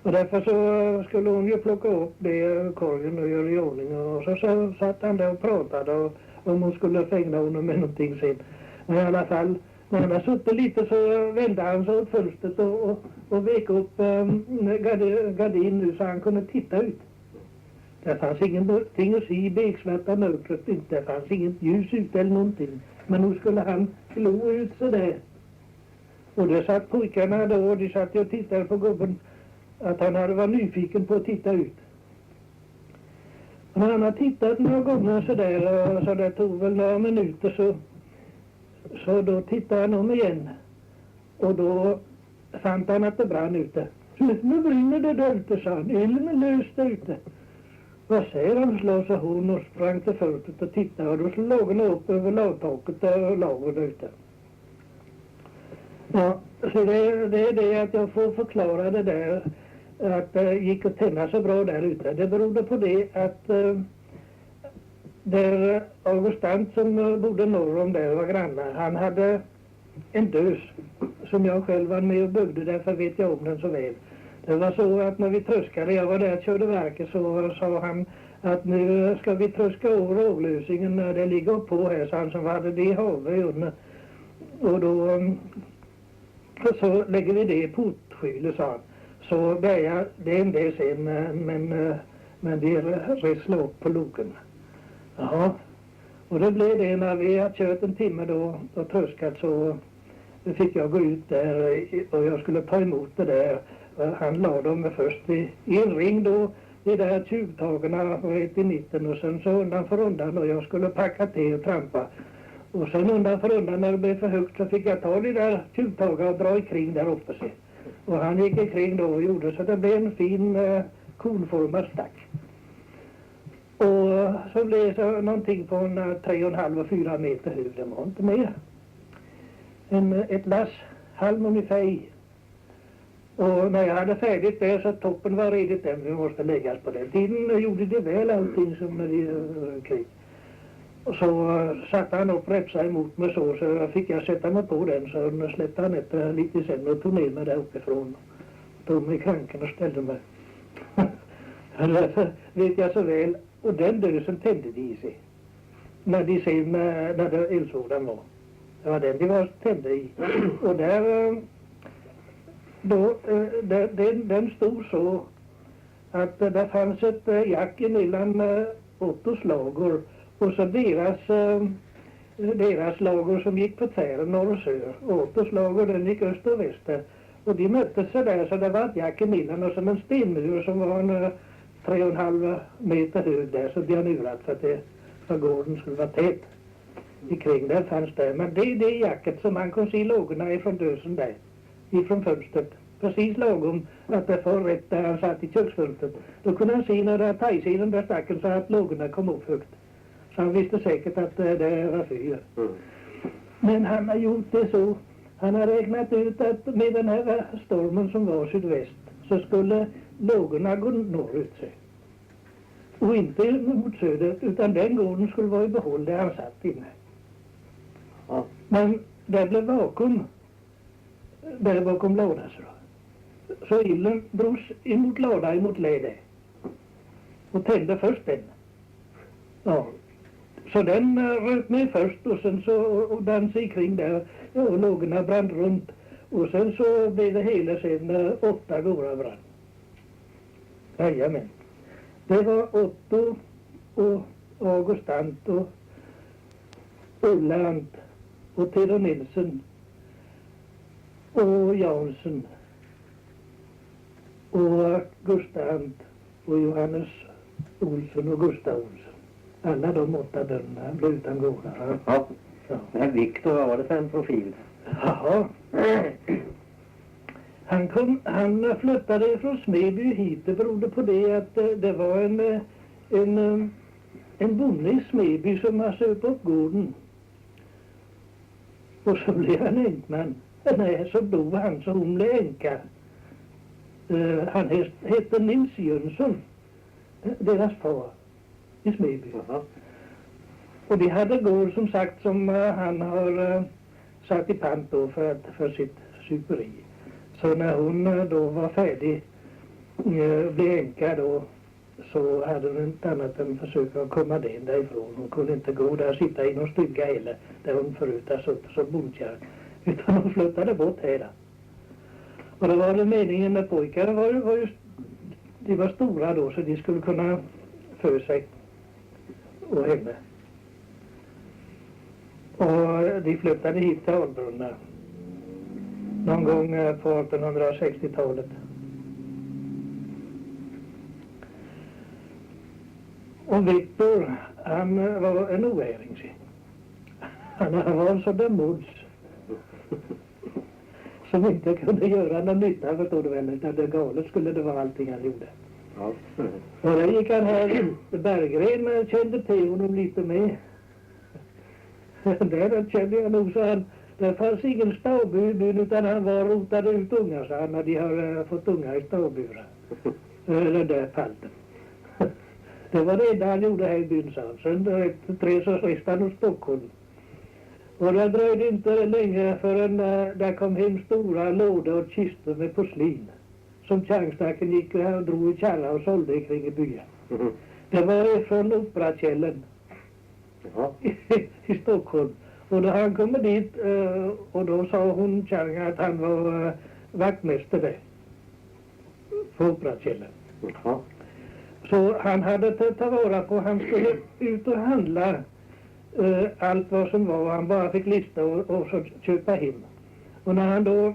Och därför så skulle hon ju plocka upp det korgen och göra i ordning. Och så satt han där och pratade och om hon skulle fängna honom med någonting sen. Men i alla fall, när han har suttit lite så vände han sig åt fönstret och vek upp gardin nu så han kunde titta ut. Det fanns ingenting att se i beksvarta mörkret, det fanns inget ljus ut eller någonting. Men nu skulle han glo ut så där. Och det satt pojkarna då och de satt och tittade på gubben att han hade varit nyfiken på att titta ut. Och när han har tittat några gånger så där och så det tog väl några minuter så då tittade han om igen. Och då fann han att det brann ute. Nu brinner det där ute, sa han. Elden är löst där ute. Vad säger han, slår sig hon och sprang till fönstret och tittade och då slog lågorna upp över lagtaket och lagen där ute. Ja, så det är det att jag får förklara det där att det gick att tända så bra där ute. Det berodde på det att där Augustant som bodde norr om där var grannar, han hade en dös som jag själv var med och byggde, därför vet jag om den så väl. Det var så att när vi tröskade, jag var där och körde verket, så sa han att nu ska vi tröska över råglösningen när det ligger på här, så han som hade det i havet under. Och då så lägger vi det i portskylet, sa han. Så börjar det en del sen, men det resslar upp på loken. Jaha. Och det blev det när vi hade kört en timme då och tröskat, så fick jag gå ut där och jag skulle ta emot det där. Han la dem först i en ring då, de där tjuvtagarna rätt i mitten och sen så undan för undan och jag skulle packa till och trampa. Och sen undan för undan när det blev för högt så fick jag ta de där tjuvtagarna och dra ikring där uppe sig. Och han gick ikring då och gjorde så det blev en fin konformad stack. Och så blev det någonting på 3,5-4 meter hög, det var inte mer. Ett lass halm ungefär i. Och när jag hade färdigt där så toppen var redigt den vi måste läggas på den tiden gjorde det väl allting som kring. Och så satte han upp räpsa emot mig så fick jag sätta mig på den, så släppte han efter lite sen och tog ner mig där uppifrån. Tog mig i kranken och ställde mig. Därför vet jag så väl, och den dösen tände de i sig. när de sen, när det eldsvådan var. Det var den de var tända i. Och där, den stod så att det fanns ett jack mellan Ottos lager och så deras lager som gick på tvären norr och söder. Ottos lager den gick öster och väster. Och de möttes sig där så det var ett jack emellan och så en stenmur som var 3,5 meter hög där så blev murat för att för gården skulle vara tät. Ikring där fanns det. Men det är det jacket som man kunde se lågorna ifrån dösen där. Ifrån fönstret. Precis lagom att det var rätt där han satt i köksfönstret. Då kunde han se när det tajsidan där stacken så att lågorna kom upp högt. Så han visste säkert att det var fyr. Men han har gjort det så. Han har räknat ut att med den här stormen som var sydväst så skulle lågorna gå norrut sig. Och inte mot söder utan den gården skulle vara i behåll där han satt inne. Ja. Men det blev vakuum där bakom lådan så illen drogs emot låda emot läde och tände först den. Ja. Så den rök med först och sen så och dansade kring där och lågorna brann runt och sen så blev det hela sen 8 gårdar brann. Jajamän. Det var Otto och Augustant och Ulland och Theodor Nilsson och Jansson och Gustav och Johannes Olsson och Gustav Olsson. Alla de 8 bönderna blev utan gårdar. Ja. Men Viktor, vad var det för en profil? Ja. Han flyttade från Smeby hit. Det berodde på det att det var en bonde i Smeby som har sökt upp gården. Och så blev han änkman. Nej, så dog han så hon blev änka. Han hette Nils Jönsson, deras far i Smeby. Och de hade gård som sagt som han har satt i pant då för sitt superi. Så när hon då var färdig, blev änka då, så hade hon inte annat än försöka komma därifrån. Hon kunde inte gå där och sitta i någon stuga heller, där hon förut har suttit som bondkärr. Utan hon flyttade bort här. Och då var det meningen med pojkar, de var stora då så de skulle kunna för sig och henne. Och de flyttade hit till Albrunna någon gång på 1860-talet. Och Viktor, han var en oäring. Han var så där mods som inte kunde göra någon nytta, förstår du väl, utan det galet skulle det vara allting han gjorde. Ja. Och där gick han här, Berggren kände till honom lite med. Där kände jag nog, så han, det fanns ingen stavbur utan han var rotade ut ungar, så han hade har fått ungar i stavburar. Den där palten. Det var det enda han gjorde här i byn, sa han. Sen 3 så reste han hos Stockholm. Och det dröjde inte länge förrän där kom hem stora lådor och kistor med porslin. Som tjärnstacken gick och drog i kärra och sålde kring i byn. Det var från Operakällen i Stockholm. Och då han kom dit och då sa hon kärringen att han var vaktmästare på Operakällen. Så han hade ta vara på, han skulle ut och handla allt vad som var, han bara fick lista och så köpa hem. Och när han då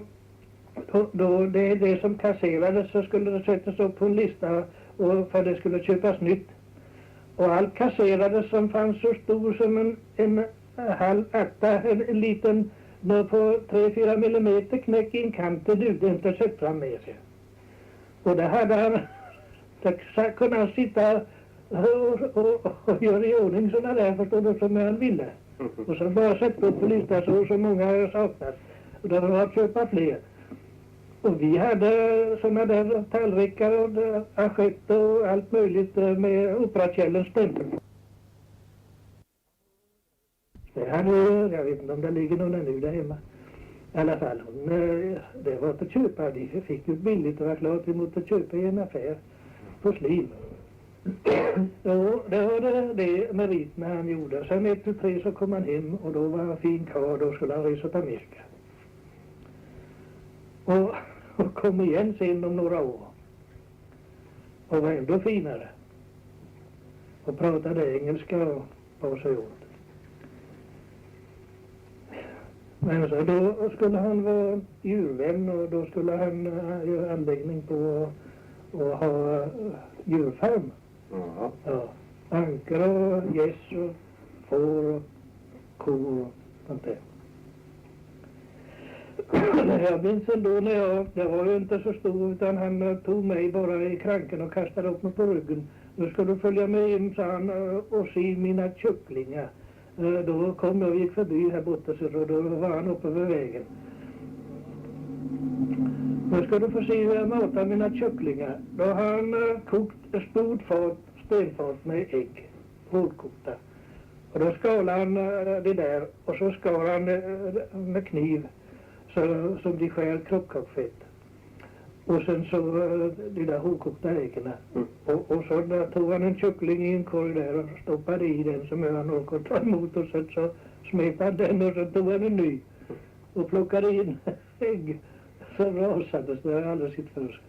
det som kasserades så skulle det sättas upp på en lista och för det skulle köpas nytt. Och allt kasserades som fanns så stor som en halv akta, en liten på 3-4 millimeter knäck i en kant, det dugde inte att sätta fram med sig. Och där hade han, där kunde han sitta och göra i ordning sådana där, förstår du, som han ville. Och så bara sätta upp på listan så många saknas. Och då var att köpa fler. Och vi hade sådana där tallrikar och assiett och allt möjligt med Operakällens stämpel. Det hade, jag vet inte om det ligger någon nu där hemma. I alla fall, det var att köpa, de fick ju billigt och var klart emot att köpa i en affär. Porslin. Ja, det var det meriterna han gjorde. Sen efter 3 så kom han hem och då var han fin karl. Då skulle han resa till Amerika. Och kom igen sen om några år. Och var ändå finare. Och pratade engelska och bar sig åt. Men så då skulle han vara djurvän och då skulle han göra anläggning på och ha djurfarm. Ja. Ja, ankar och gäss och får och kor och sånt där. Jag minns ändå när jag var ju inte så stor utan han tog mig bara i kranken och kastade upp mig på ryggen. Då skulle du följa med in, sa han, och se mina kycklingar. Då kom jag och gick förbi här borta och då var han uppe vid vägen. Nu ska du få se hur jag matar mina kycklingar. Då har han kokt ett stort stenfat med ägg, hårdkokta. Och då skalade han det där och så skar han med kniv så, som de skär kroppkockfett. Och sen så de där hårdkokta äggen. Och så där tog han en kyckling i en korg där och stoppade i den som han orkade ta emot och sen så smet han den och så tog han en ny och plockade in ägg. Så rasades det, har jag aldrig sett för sig.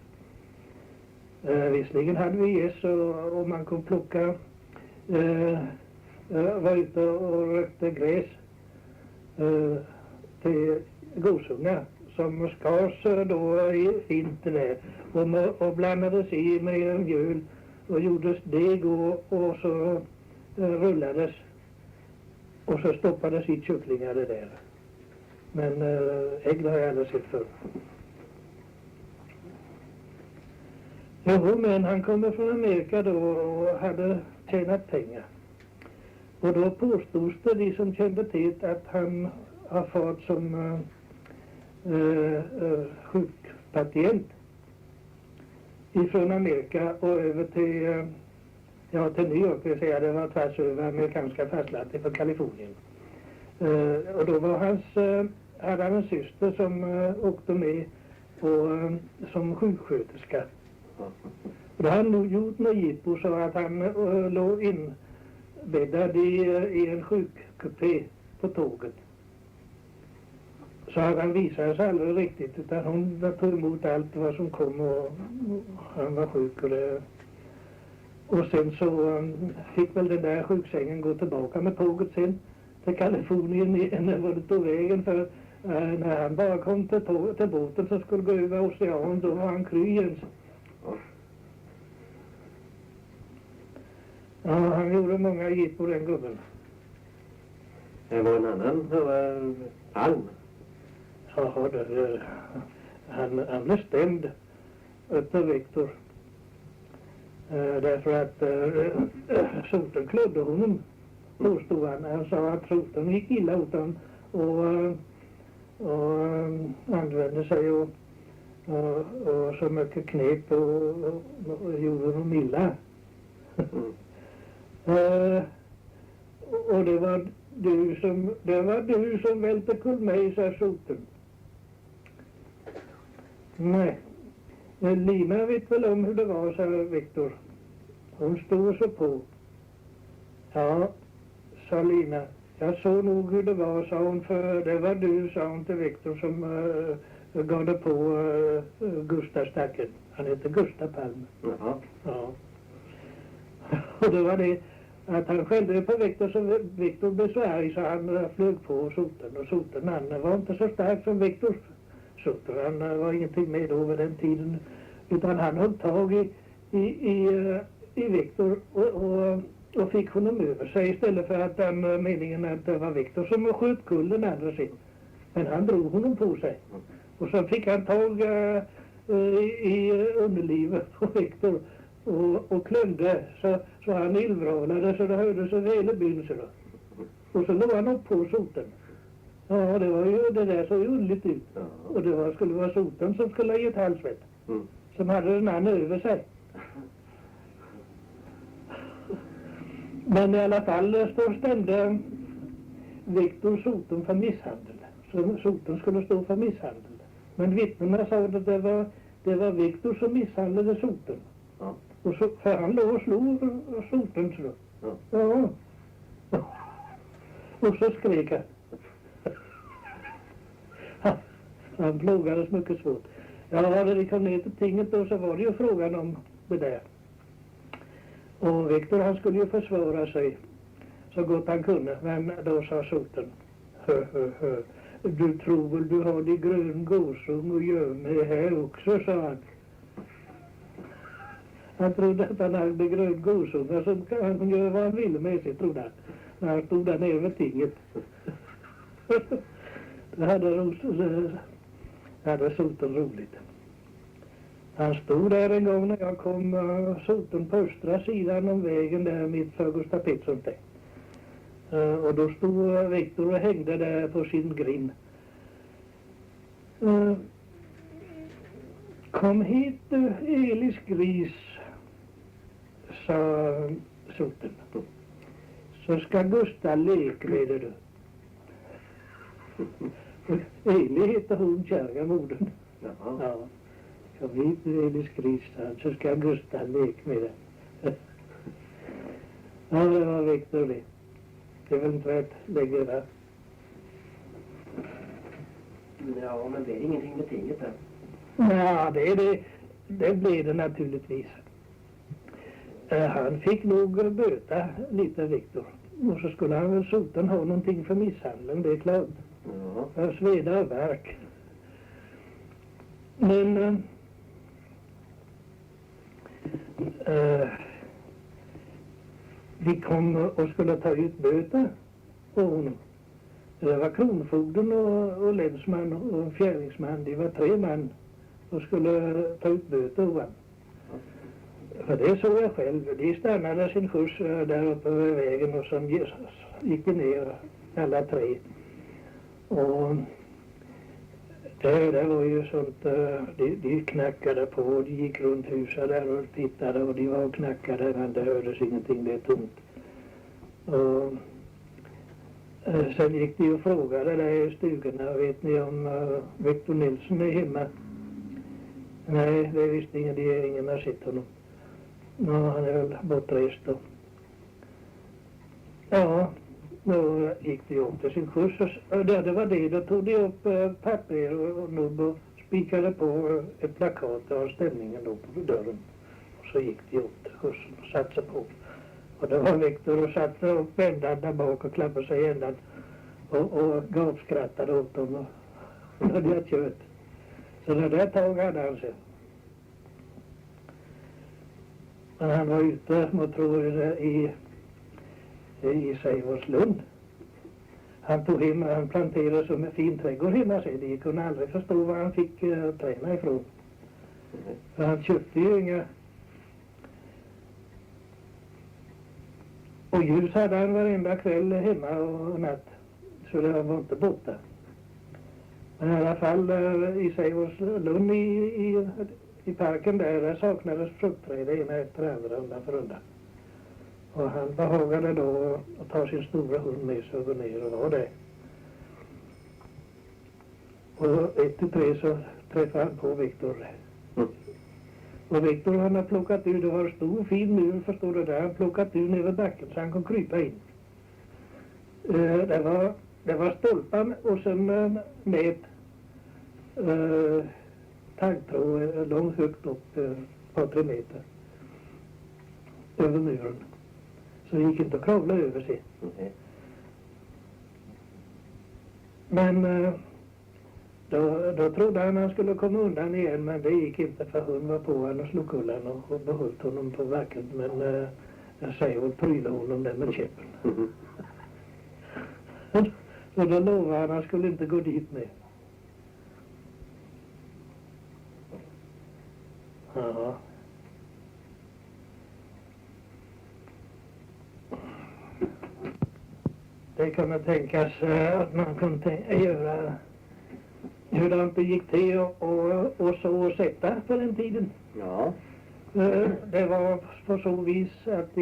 Visserligen hade vi gäss och man kunde plocka, var ute och rökte gräs till gosungar som skars då fint där och blandades i med mjöl och gjordes deg och så rullades och så stoppades i kycklingar det där. Men ägg har jag aldrig sett för. Jo, men han kommer från Amerika då och hade tjänat pengar. Och då påstods det de som kände till att han har fått som sjukpatient ifrån Amerika och över till till New York, vill säga det var tvärs över amerikanska fastlandet för Kalifornien. Och då var hade han en syster som åkte med som sjuksköterska. Och då hade han nog gjort något jippo så att han låg inbäddad i en sjukkupé på tåget. Så hade han visat sig aldrig riktigt utan hon tog emot allt vad som kom och han var sjuk och sen så fick väl den där sjuksängen gå tillbaka med tåget sen till Kalifornien igen när det tog vägen för när han bara kom till båten som skulle gå över oceanen då var han kryens. Ja, han gjorde många jippor den gubben. Det var en annan, det var Palm. Ja, han blev stämd efter Viktor. Därför att soten klödde honom, påstod han. Han sa att soten gick illa åt honom och använde sig och så mycket knep och gjorde honom illa. Och det var du som välte kull mig, sa soten. Nej. Lina vet väl om hur det var, sa Viktor. Hon stod så på. Ja, sa Lina. Jag såg nog hur det var, sa hon, för det var du, sa hon till Viktor, som gav det på Gustav stacken. Han heter Gustav Palm. Jaha. Ja. Och det var det att han skällde på Viktor så Viktor blev så arg så han flög på soten. Och soten han var inte så stark som Viktors soten. Han var ingenting med då vid den tiden. Utan han höll tag i Viktor och fick honom över sig istället för att meningen att det var Viktor som sköt kull den andra sin. Men han drog honom på sig. Och så fick han tag i underlivet på Viktor och klämde så han illvrålade så det hörde så väl i byn. Och så låg han upp på soten. Ja, det var ju det där så underligt ut. Och det skulle vara soten som skulle ha gett halsvett. Som hade den andra över sig. Men i alla fall stämde Viktor soten för misshandel. Så soten skulle stå för misshandel. Men vittnena sa att det var Viktor som misshandlade soten. Och så, för han låg och slog soten så. Ja. Och så skrek han. Han plågades mycket svårt. Ja, när vi kom ner till tinget då så var det ju frågan om det där. Och Viktor han skulle ju försvara sig så gott han kunde. Men då sa soten. Du tror väl du har de grön gåsung och gör mig här också, sa han. Han trodde att han hade grön gåsung. Alltså han kunde göra vad han ville med sig, trodde han. När han stod där nere vid tinget. Det hade soten roligt. Han stod där en gång när jag kom soten på östra sidan om vägen där mitt för Gustaf Pettersson tänkte. Och då stod Viktor och hängde där på sin grind. Kom hit du, Elis gris, sa soten. Så ska Gustav leka med dig du. Eli heter hon, kärgamodern. Ja. Kom hit du, Elis gris, så ska Gustav leka med dig. Ja, det var Viktor det. Eventuellt lägger där. Ja, men det är ingenting med tinget där. Ja, det blev det naturligtvis. Han fick nog böta lite, Viktor. Och så skulle han väl soten ha någonting för misshandling, det är klart. Ja. För sveda och verk. Men vi kom och skulle ta ut böter på honom. Det var kronfogden och länsman och fjärdingsman. Det var 3 man och skulle ta ut böter av honom. För det såg jag själv. De stannade sin skjuts där uppe vid vägen och sen gick ner alla 3. Och det var ju sånt, de knackade på, de gick runt huset där och tittade och de var och knackade, men det hördes ingenting, det är tomt. Och sen gick de och frågade där i stugorna, vet ni om Viktor Nilsson är hemma? Nej, det visste ingen har sett honom. Ja, han är väl bortrest då. Ja, då gick de upp till sin kurs och det var det. Då tog de upp papper och nubb och spikade på ett plakat av ställningen då på dörren. Och så gick de upp till kursen och satte sig på. Och det var Viktor och satte upp ändan där bak och klappade sig ändan och gapskrattade åt dem och hade kött. Så det där tog han sig. Men han var ute mot tror i Sävårdslund. Han tog hem, han planterade som en fin trädgård hemma sig. De kunde aldrig förstå var han fick träna ifrån. För han köpte ju inga. Och ljus hade han varenda kväll hemma och natt. Så det var inte borta. Men i alla fall i Sävårdslund i parken där saknades fruktträd ena efter andra undan för undan. Och han behagade då att ta sin stora hund med sig och gå ner och var där. Och 1-3 så träffade han på Viktor. Och Viktor han har plockat ur, det var en stor fin mur förstår du där, han plockat ur ner i backen så han kunde krypa in. Det var stolpan och sen nät taggtråd långt högt upp, ett par 3 meter över muren. Så det gick inte att kravla över sig. Okay. Men då trodde han skulle komma undan igen, men det gick inte för hon var på honom och slog kullen och behöll honom på backen. Men jag säger och prylade honom där med käppen. Så då lovade han skulle inte gå dit med. Ja. Det kunde tänkas att man kunde göra hur det gick till och så och sätta på den tiden. Ja. Det var på så vis att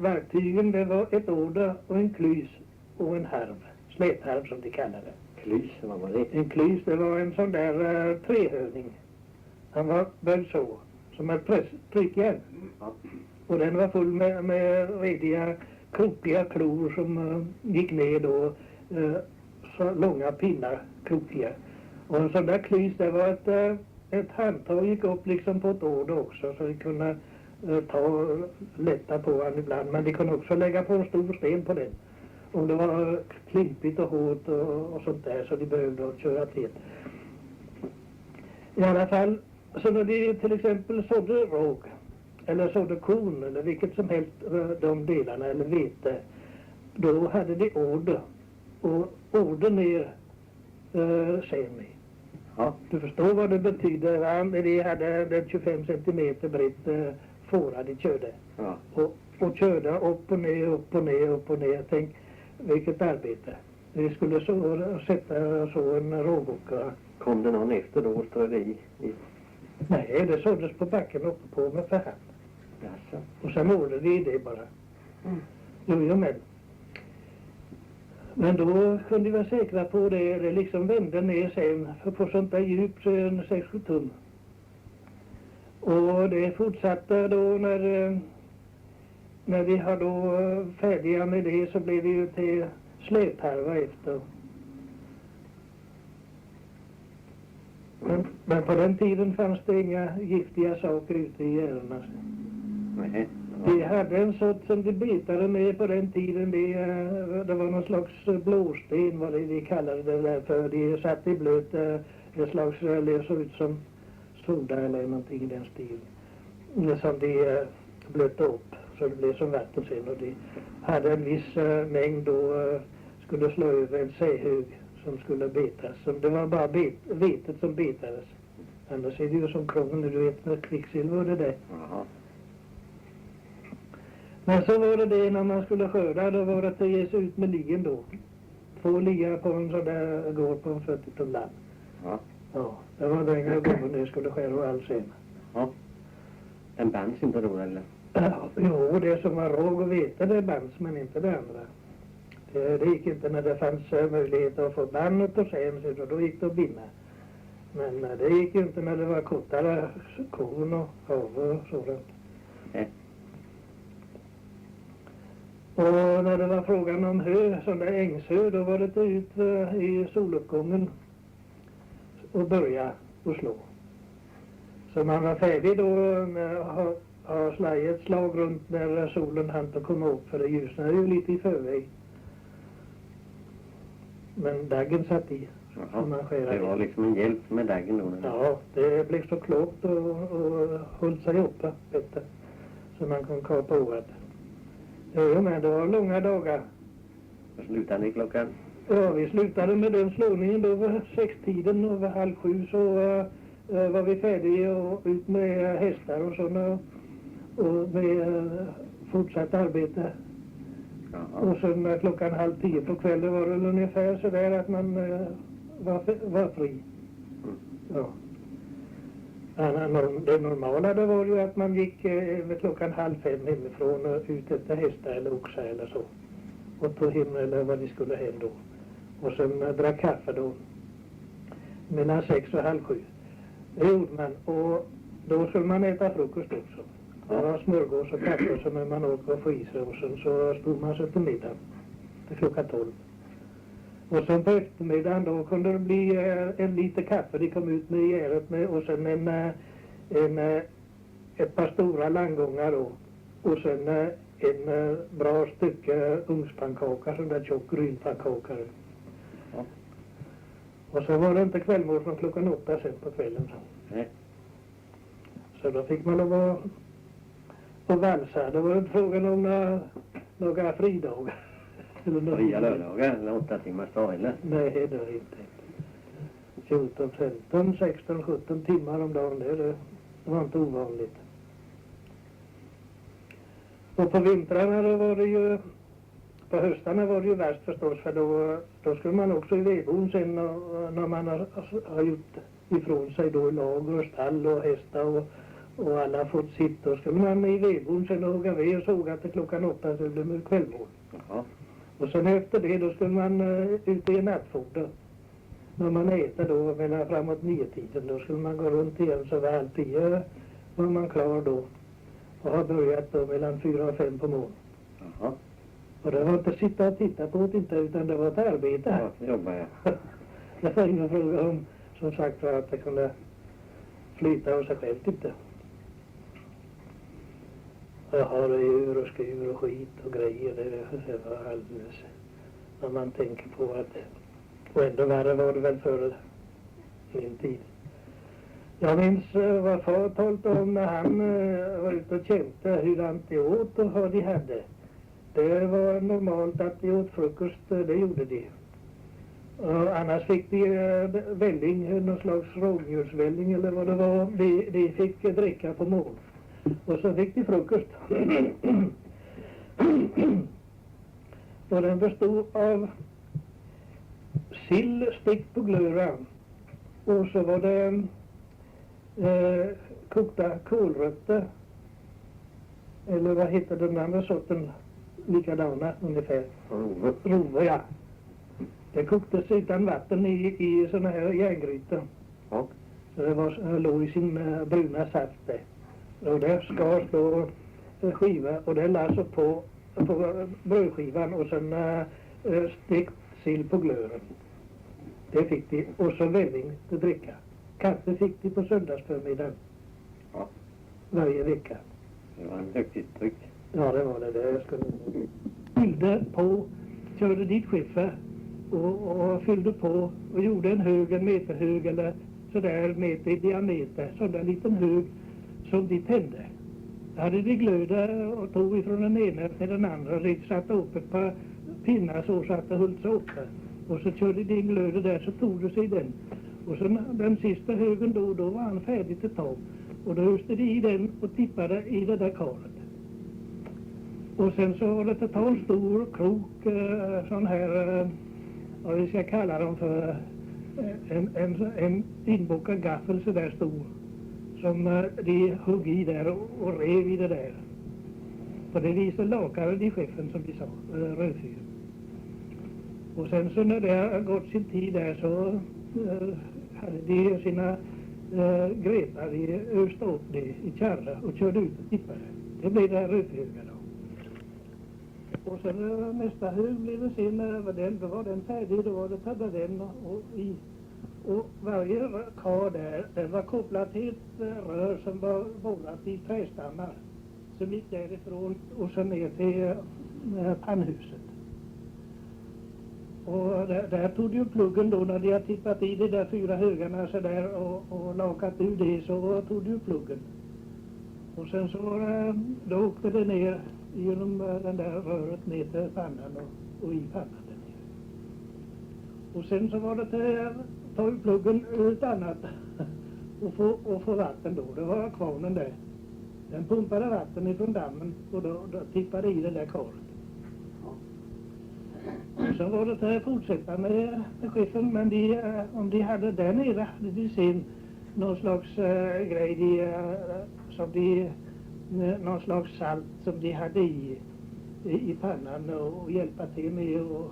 verktygen det var ett åder och en klys och en harv. Slätharv som de kallade det. Klys, vad var det? En klys det var en sån där trähövning. Han var väl som ett tryckjärn. Ja. Och den var full med rediga krokiga klor som gick ner då, så långa pinnar, krokiga. Och en sån där klys, det var ett handtag gick upp liksom på ett ord också, så vi kunde lätta på den ibland. Men de kunde också lägga på en stor sten på den. Om det var klimpigt och hårt och sånt där, så de behövde köra till. I alla fall, så när de till exempel sådde råg, eller sådde korn, eller vilket som helst de delarna, eller vete, då hade de order. Och order ner semi. Ja. Du förstår vad det betyder, va? De hade den 25 centimeter brett fåra de körde. Ja. Och körde upp och ner, upp och ner, upp och ner. Tänk vilket arbete. Vi skulle sätta så en rågåkare. Kom det någon efter då och strödde i? Nej, det såddes på backen uppe på med för hand. Jaså. Och sen målade vi det bara. Jo, men då kunde vi vara säkra på det. Det liksom vände ner sen. För på sånt där djup så är det 6-7 tum. Och det fortsatte då när vi har då färdiga med det, så blev det ju till släpharva efter. Men på den tiden fanns det inga giftiga saker ute i järerna. Nej. De hade en sort som de betade med på den tiden. Det var någon slags blåsten, vad de kallade det där för. De satt i blöt, ett slags, det såg ut som soda eller någonting i den stilen. Som de blötte upp, så det blev som vatten sen. Och de hade en viss mängd då, skulle slå över en sähög som skulle betas. Det var bara vetet som betades. Annars är det ju som krångel, du vet, med kvicksilver och det där. Jaha. Men så var det när man skulle skörda, då var det att ge sig ut med liggen då. 2 liggar på en sån där gård på en 40 ton land. Ja. Ja, det var den gången det skulle skära och all sen. Ja. Den bands inte då eller? Ja, jo, det som var råg och vete det bands, men inte det andra. Det gick inte när det fanns möjlighet att få bandet och sen, så då gick det att binda. Men det gick ju inte när det var kortare korn och hav och sådant. Nej. Och när det var frågan om hö, sån där ängshö, då var det ut i soluppgången och börja och slå. Så man var färdig då med att ha slagit ett slag runt när solen hann att komma upp, för det ljusnade ju lite i förväg. Men daggen satt i. Jaha. Det var liksom en hjälp med daggen då? Ja, det blev så klokt och höll sig uppe bättre. Så man kan kapa året. Ja, men det var långa dagar. Och slutade ni klockan? Ja, vi slutade med den slåningen då vid 6-tiden och vid 6:30 så var vi färdiga och ut med hästar och sådana och med fortsatt arbete. Jaha. Och sen klockan 9:30 på kvällen var det ungefär så där att man var fri. Ja. Det normala det var ju att man gick vid klockan 4:30 hemifrån och ut efter hästar eller oxar eller så. Och tog hem eller vad de skulle hem då. Och sen drack kaffe då. Mellan 6 och 6:30. Det gjorde man. Och då skulle man äta frukost också. Det var smörgås och kaffe som man åt och få i sig. Och sen så stod man sig till middag. Till klockan 12. Och sen på eftermiddagen då kunde det bli en liter kaffe de kom ut med i gäret med. Och sen ett par stora landgångar då. Och sen en bra stycke ugnspannkaka, sån där tjock grynpannkaka. Ja. Och så var det inte kvällmål från klockan 8 sen på kvällen. Nej. Så då fick man lov att valsa. Det var inte frågan om några fridagar. Fria lördagar eller 8 timmars dag eller? Nej, det är inte. 14, 15, 16, 17 timmar om dagen. Det var inte ovanligt. Och på vintrarna då var det ju, på höstarna var det ju värst förstås, för då skulle man också i vedbon sen när man har gjort ifrån sig då lager och stall och hästar och alla fått sitt. Då skulle man i vedbon sen hugga ved och såga till klockan 8 så det blev kvällmål. Jaha. Och sen efter det då skulle man ut i nattfoder. När man äter då mellan framåt 9-tiden då skulle man gå runt igen så var 10 var man klar då. Och har börjat då mellan 4 och 5 på morgonen. Jaha. Och det var inte sitta och titta på det inte, utan det var ett arbete. Ja, så jobbar jag. Det var ingen fråga om, som sagt, för att det kunde flyta av sig självt inte. Jag har ur och skur och skit och grejer. Det var alldeles, när man tänker på att, och ändå värre var det väl före min tid. Jag minns vad far talade om när han var ute och kämpade hur han de åt och vad de hade. Det var normalt att de åt frukost, det gjorde de. Och annars fick de välling, någon slags rådjursvälling eller vad det var. De fick dricka på morgonen. Och så fick de frukost. Och den bestod av sill stekt på glöran. Och så var det kokta kålrötter. Eller vad heter den andra sorten? Likadana ungefär. Rove, ja. Det koktes utan vatten i såna här järngrytor. Ja. Så det låg i sin bruna saft där. Och det skars då skiva och det lades på brödskivan och sen stekt sill på glören. Det fick de. Och så välling att dricka. Kaffe fick de på söndagsförmiddagen. Ja. Varje vecka. Det var en högtidsdryck. Ja, det var det. Det skulle fyllde på, körde dit skiffer och fyllde på och gjorde en meterhög eller sådär meter i diameter. Sån där liten hög som de tände. Hade de glöda och tog ifrån den ena till den andra. De satte upp ett par pinnar så att det höll sig uppe. Och så körde de glöda där så tog de sig den. Och sen den sista högen då var han färdig till tag. Och då öste de i den och tippade i det där karet. Och sen så var det att ta en stor krok, sån här, vad vi ska kalla dem för, en inbokad gaffel så där stor. Som de hugg i där och rev i det där. På det viset lakade de chefen som de sa, rödfyr. Och sen så när det har gått sin tid där så hade de sina grepar, de öste upp det i kärra och körde ut och tippade. Det blev det rödfyriga då. Och sen nästa hög blev det sen, då var den färdig, då var det tabba den och i. Och varje kar där, den var kopplad till ett rör som var borrat i trästammar. Som gick därifrån och så ner till pannhuset. Och där tog ju pluggen då, när de hade tippat i de där 4 högarna så där och lakat ur det, så tog ju pluggen. Och sen så då åkte det ner genom den där röret ner till pannan och i pannan där nere. Och sen så var det till ta ut pluggen ut annat och få vatten då. Det var kvarnen där. Den pumpade vatten ifrån dammen och då tippade i det där karet. Och sen var det till att fortsätta med skiffen, men om de hade där nere hade de sen någon slags grej någon slags salt som de hade i pannan och hjälpa till med och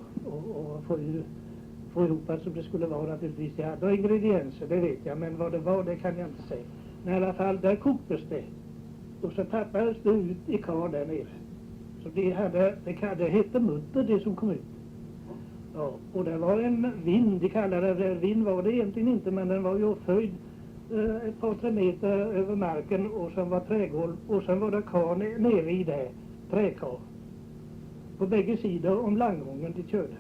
få ihop som det skulle vara naturligtvis. De hade ingredienser, det vet jag, men vad det var det kan jag inte säga. Men i alla fall, där koktes det. Och så tappades det ut i kar där nere. Så det hette mutter, det som kom ut. Ja, och det var en vind, de kallade det vind var det egentligen inte, men den var ju upphöjd ett par 3 meter över marken och sen var trägolv och sen var det kar nere i det, träkar. På bägge sidor om landgången de körde.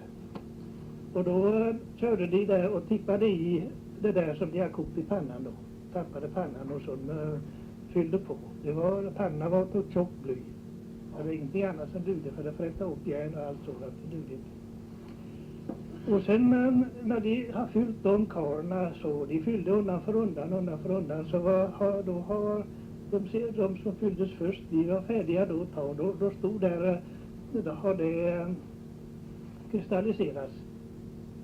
Och då körde de där och tippade i det där som de hade kokt i pannan då. Tappade pannan och så fyllde på. Pannan var på tjock bly. Det var ingenting annat som dugde för att frätta upp järn och allt sådant. Det dugde inte. Och sen när de har fyllt de karna så, de fyllde undan för undan, så då har de som fylldes först, de var färdiga då att ta. Då stod där, då har det kristalliserats.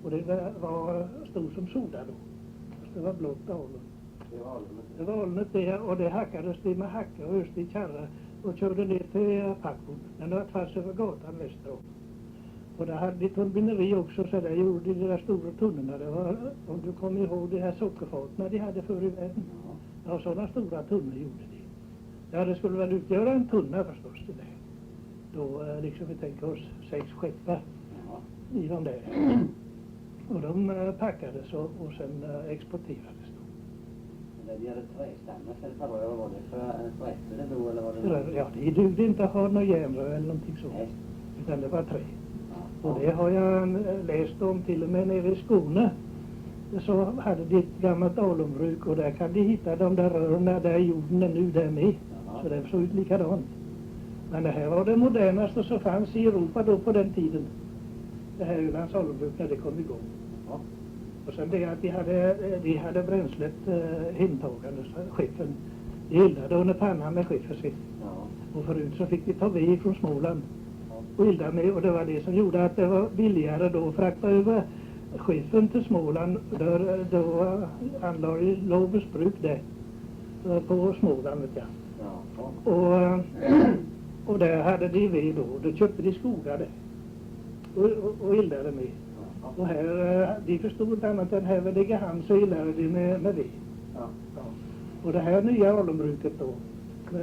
Och det var stod som soda då. Det var blått alun. Det var alnet det, och det hackades det med hackor och öst i kärra och körde ner till Packbon. Den var tvärs över gatan västerut. Och där hade de turbineri också, så där gjorde de där stora tunnorna. Det var, om du kommer ihåg de här sockerfaten de hade förr i världen. Ja, sådana stora tunnor gjorde de. Ja, det skulle väl utgöra en tunna förstås till det. Då liksom vi tänker oss 6 skeppar i de där. Och de packades och sen exporterades då. Det gällde trästammar eller vad var det för rätter då eller var det? Ja, det dugde inte att ha någon järnrör eller någonting så. Nej. Utan det var trä. Ja. Och det har jag läst om till och med nere i Skåne. Så hade de ett gammalt alunbruk och där kan de hitta de där rörerna där jorden är nu där med. Så det såg ut likadant. Men det här var det modernaste som fanns i Europa då på den tiden. Det här Ölands alunbruk när det kom igång. Ja. Och sen det att de hade bränslet hemtagande, så skeppen. De eldade under pannan med skiffersitt. Ja. Och förut så fick vi ta ved från Småland Ja. och elda med. Och det var det som gjorde att det var billigare då att frakta över skiffen till Småland. Då anlade Lovers bruk där på Småland, vet jag. Ja. Och där hade de ved då. Då köpte de skogar där och eldade med. Och här, de förstod inte annat än här vid Degerhamn så eldade de med ved. Ja. Ja. Och det här nya alunbruket då,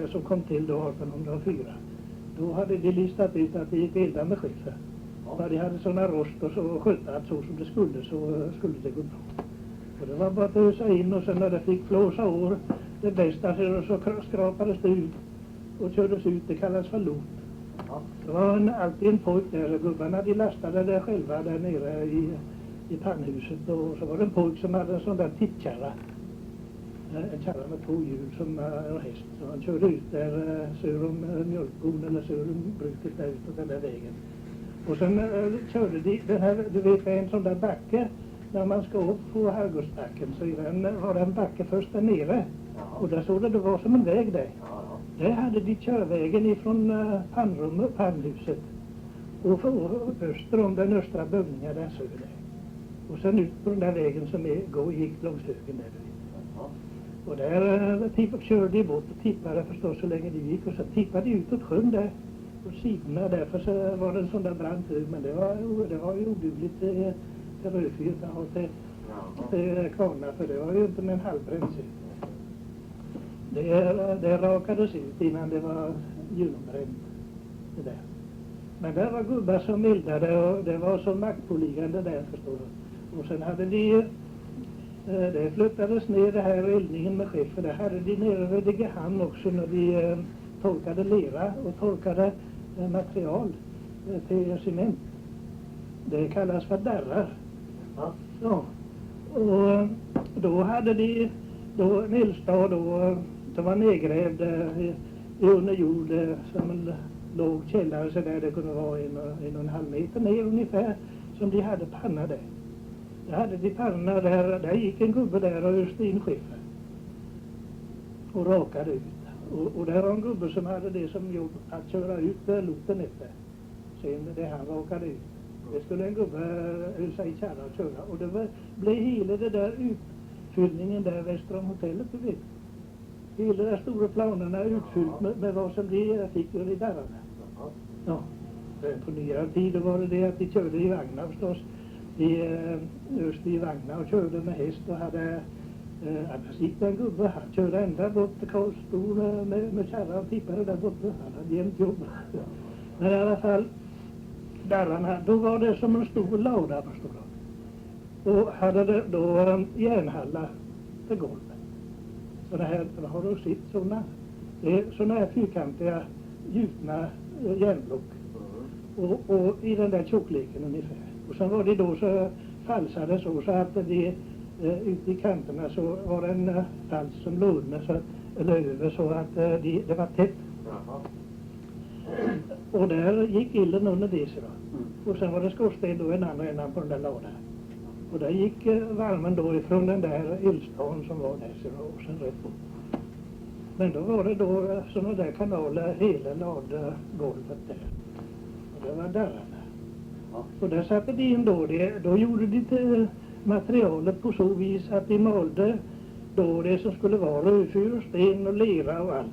som kom till då 1804, då hade de listat ut att de gick elda med skiffer. När de hade sådana rost och så skötte att så som det skulle, så skulle det gå bra. Och det var bara att ösa in och sen när det fick flåsa år, det bästa så skrapades det ut och kördes ut, det kallas för lot. Det var alltid en pojk där, gubbarna de lastade där själva där nere i pannhuset, och så var det en pojk som hade en sån där tippkärra. En kärra med 2 hjul som en häst. Så han körde ut där söder om mjölkbon eller söder om bruket där ut på den där vägen. Och sen körde de den här, du vet en sån där backe, när man ska upp på Herrgårdsbacken så var det en backe först där nere. Och där såg det var som en väg där. Där hade de körvägen ifrån pannhuset och öster om den östra bögningen där söder. Och sen ut på den där vägen som gick långs högen där. Och där körde de bort och tippade förstås så länge de gick, och så tippade de utåt sjön där på sidorna. Därför så var det en sån där brant hög, men det var ju odugligt till rödfyrt och till kvarnar, för det var ju inte med en halvbränd sig. Det rakades ut innan det var genombränt. Det där. Men där var gubbar som eldade och det var så maktpåliggande där, förstår du. Och sen hade de det flyttades ner det här eldningen med skiffer. Det hade de nere vid Degerhamn också när de torkade lera och torkade material till cement. Det kallas för darrar. Ja. Och då hade de en eldstad då, det var nedgrävd under jord som en låg källare så där det kunde vara 1,5 meter ner ungefär, som de hade panna där. Där hade de pannorna där gick en gubbe där och öste in skiffer och rakade ut. Och där var en gubbe som hade det som jobb att köra ut loten efter. Sen det han rakade ut. Det skulle en gubbe ösa i kärra och köra. Och det blev hela det där utfyllningen där väster om hotellet, du vet. Hela de stora planerna utfyllt med vad som de fick ur i darrarna. Ja. På nyare tid var det att de körde i vagnar förstås. De öste i vagnar och körde med häst och hade annars gick det en gubbe, han körde ända bort till Karlstor med kärra och tippade där borta. Han hade jämt jobb. Men i alla fall, darrarna, då var det som en stor låda, förstår du. Och hade det då järnhallar till golvet. Så det här, har du sett sådana? Det är sådana här fyrkantiga, gjutna järnblock. Och i den där tjockleken ungefär. Och sen var det då så falsade så att det ute i kanterna så var det en fals som låg med så över så att det var tätt. Och där gick illen under det så då. Och sen var det skorsten då en andra ändan på den där lådan. Och där gick värmen då ifrån den där eldstaden som var där så då, och sen rätt på. Men då var det då sådana där kanaler hela lade golvet där. Och det var darrarna. Och där satte de in då gjorde de till materialet på så vis att de malde då det som skulle vara rödfyr, sten och lera och allt.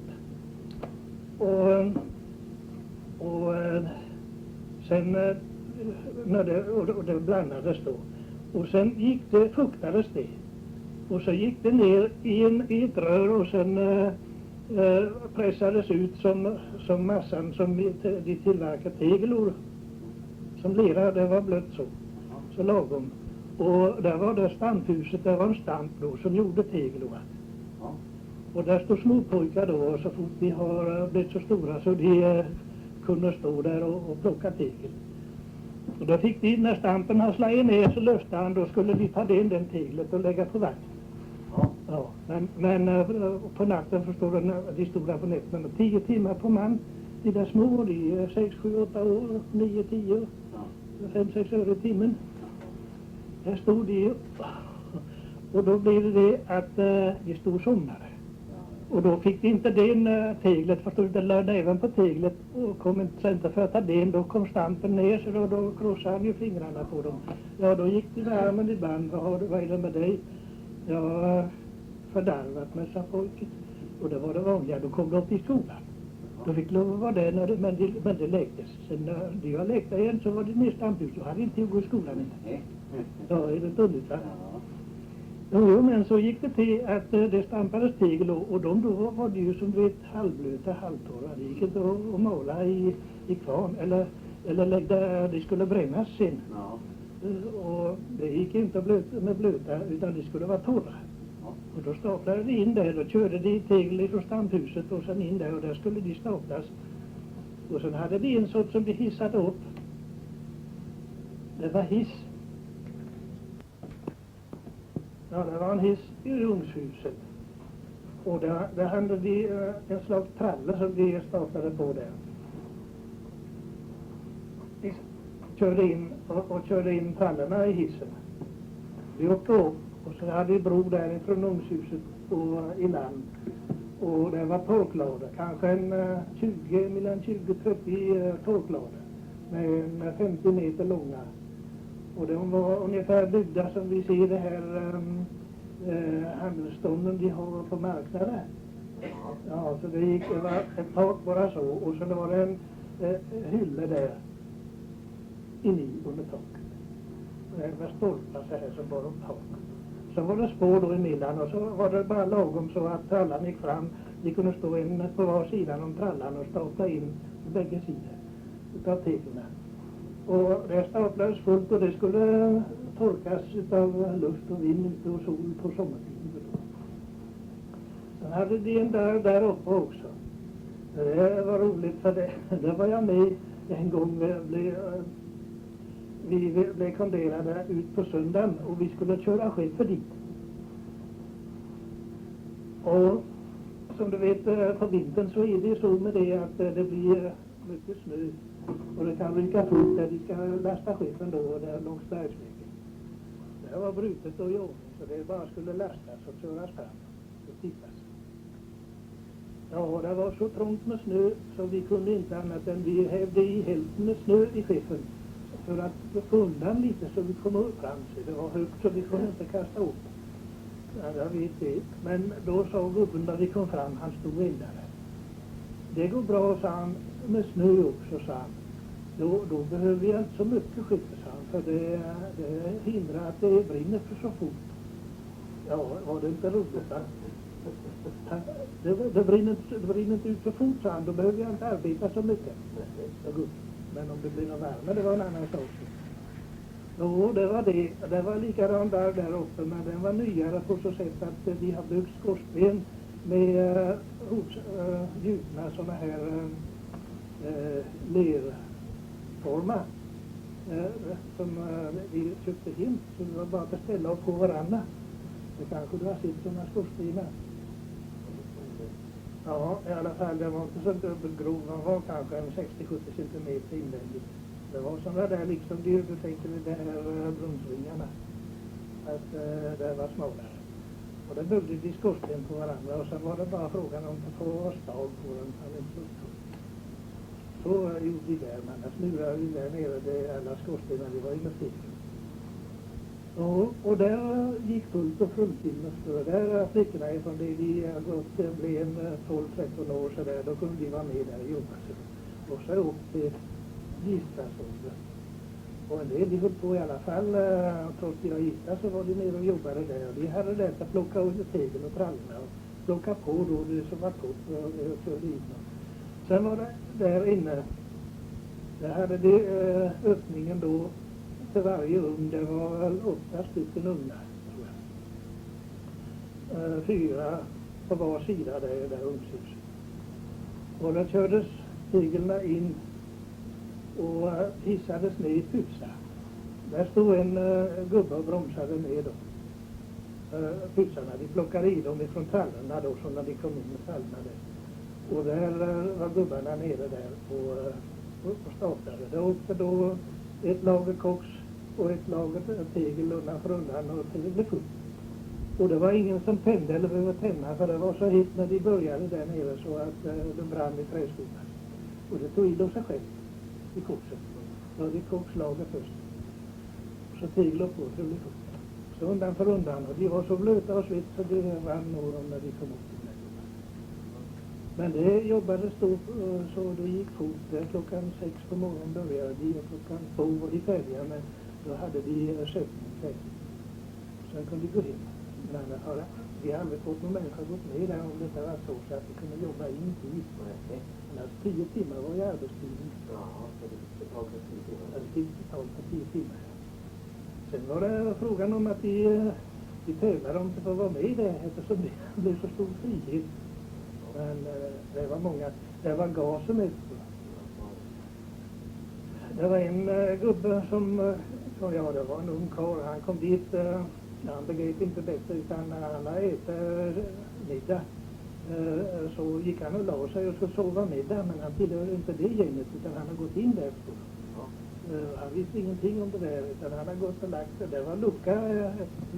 Och sen när det blandades då. Och sen fuktades det. Och så gick det ner i ett rör och sen pressades ut som massan som de tillverkade tegelor. Som lera, det var blött så lagom. Och där var det stamphuset, där var en stamp då som gjorde tegelor. Och där stod småpojkar då, och så fort de har blivit så stora så de kunde stå där och plocka tegel. Och då fick de, när stampen har slagit ner så löste han, då skulle de ta den teglet och lägga på vagn. Ja, men på natten förstår du, de stod där på nätterna 10 timmar på man. De där små, de är 6, 7, 8 år, 9, 10, 5, 6 öre i timmen. Där stod de, och då blev det att de stod somnade. Och då fick de inte den teglet, förstår du, det lörde även på teglet och kom inte för att ta den, då kom stampen ner så då krossade han ju fingrarna på dem. Ja, då gick de med armen i band, vad är det med dig? Ja, fördärvat med, sa folket. Och det var det vanliga, då kom de upp i skolan. Då fick lov att vara där, men det läktes. Sen när de var läkta igen så var det ner stamphus, så hade inte att gå i skolan inte. Ja, är det underligt va? Jo, men så gick det till att det stampades tegel och de då var det ju som du vet halvblöta, halvtorra. Det gick inte att måla i kvarn eller lägga, det skulle brännas sen. Och det gick inte med blöta utan det skulle vara torra. Och då staplade de in där och körde de tegel från stamphuset och sen in där och där skulle de staplas. Och sen hade de en sort som de hissade upp. Det var hiss. Ja, det var en hiss i ugnshuset. Och där hade de en slags tralle som de staplade på där. De körde in trallerna i hissen. De åkte upp och så hade de bro där från ugnshuset och i land. Och det var torklådor, kanske mellan 20-30 torklådor med 50 meter långa. Och de var ungefär byggda som vi ser det här handelsstånden de har på marknaden. Ja, så det var ett tak bara så och så var det en hylle där inne under taket. Det var stolpar så här som var om taket. Så var det spår då emellan och så var det bara lagom så att trallan gick fram. De kunde stå en på var sidan om trallan och stapla in på bägge sidor utav teglerna. Och det staplades fullt och det skulle torkas utav luft och vind ute och sol på sommartiden. Sen hade de en där uppe också. Det var roligt för det var jag med en gång. Vi blev konderade ut på söndagen och vi skulle köra skepper dit. Och som du vet på vintern så är det så med det att det blir mycket snö. Och det kan rycka fullt där de ska lasta skeppen då och där långs bergsvägen. Det var brutet och jobbigt så det bara skulle lastas och köras fram och tippas. Ja, det var så trångt med snö så vi kunde inte annat än vi hävde i hälften med snö i skeppen. För att få undan lite så vi kom upp fram sig. Det var högt så vi kunde inte kasta upp. Ja, jag vet det. Men då sa gubben när vi kom fram, han stod eldare. Det går bra, sa han, med snö också, sa han. Då behöver jag inte så mycket skiffer, sa han, för det hindrar att det brinner för så fort. Ja, var det inte roligt, va? Det brinner inte ut så fort, sa han, då behöver jag inte arbeta så mycket. Men om det blir någon värme, det var en annan sak. Jo, det var det. Det var likadant där uppe, men den var nyare på så sätt att de har byggt skorsten med gjutna sådana här lerformar som vi köpte in. Så det var bara att ställa upp på varandra. Det kanske du har sett sådana skorstenar. Ja, i alla fall, det var inte så dubbelgrov. Den var kanske 60-70 centimeter invändigt. Det var sådana där liksom, du tänkte det här brunnsvingarna. Att det var smalare. Och det byggde de skorsten på varandra och sen var det bara frågan om att få stag på den. Så gjorde vi där, men annars lurade vi där nere alla skorstenar vi var inne och fick. Och där gick fullt och fruntimmer för där flickorna ifrån det de gått blev 12-13 år så där, då kunde de vara med där och jobba sig. Och så upp till giftasåldern. Och en del de höll på i alla fall, trots de var gifta så var de nere och jobbade där. Och de hade lärt att plocka under tegel och trallorna plocka på då det som var kort och körde in. Sen var det där inne, där hade det öppningen då till varje ugn. Det var väl 8 stycken ugnar, tror jag. 4 på var sida där ugnshuset. Och där kördes teglarna in och hissades ner i pytsar. Där stod en gubbe och bromsade ner då. Pytsarna, de plockade i dem ifrån tallarna då, så när de kom in med tallarna där. Och där var gubbarna nere där och startade. Det åkte då ett lager koks och ett lager tegel undan för undan och till det blev fullt. Och det var ingen som tände eller behövde tända, för det var så hett när de började där nere så att de brann i träskogar. Och det tog i dem sig själv i koksen. Då hade kokslager först. Och så tegel upp och trull i fullt. Så undan för undan, och de var så blöta och svett så det rann ur dem när de kom upp till mig. Men det jobbades då så det gick fort. Klockan 6 på morgonen började de och klockan 2 var de färdiga, men då hade de sökning färdig. Sen kunde de gå hem. Men annars har vi aldrig fått någon människa gått med där om det inte var så att vi kunde jobba in tid. Men alltså 10 timmar var ju arbetstiden. Ja, så det betalade 10 timmar. Det fick betalt för 10 timmar. Sen var det frågan om att de tävlade om att få vara med i det eftersom det blev så stor frihet. Men det var många, det var gasen efter. Det var en gubbe som, ja det var en ung karl, han kom dit, han begrep inte bättre utan han hade ätit middag. Så gick han och la sig och skulle sova middag, men han tillhörde inte det gänget utan han har gått in där. Han visste ingenting om det där utan han har gått och lagt det. Det var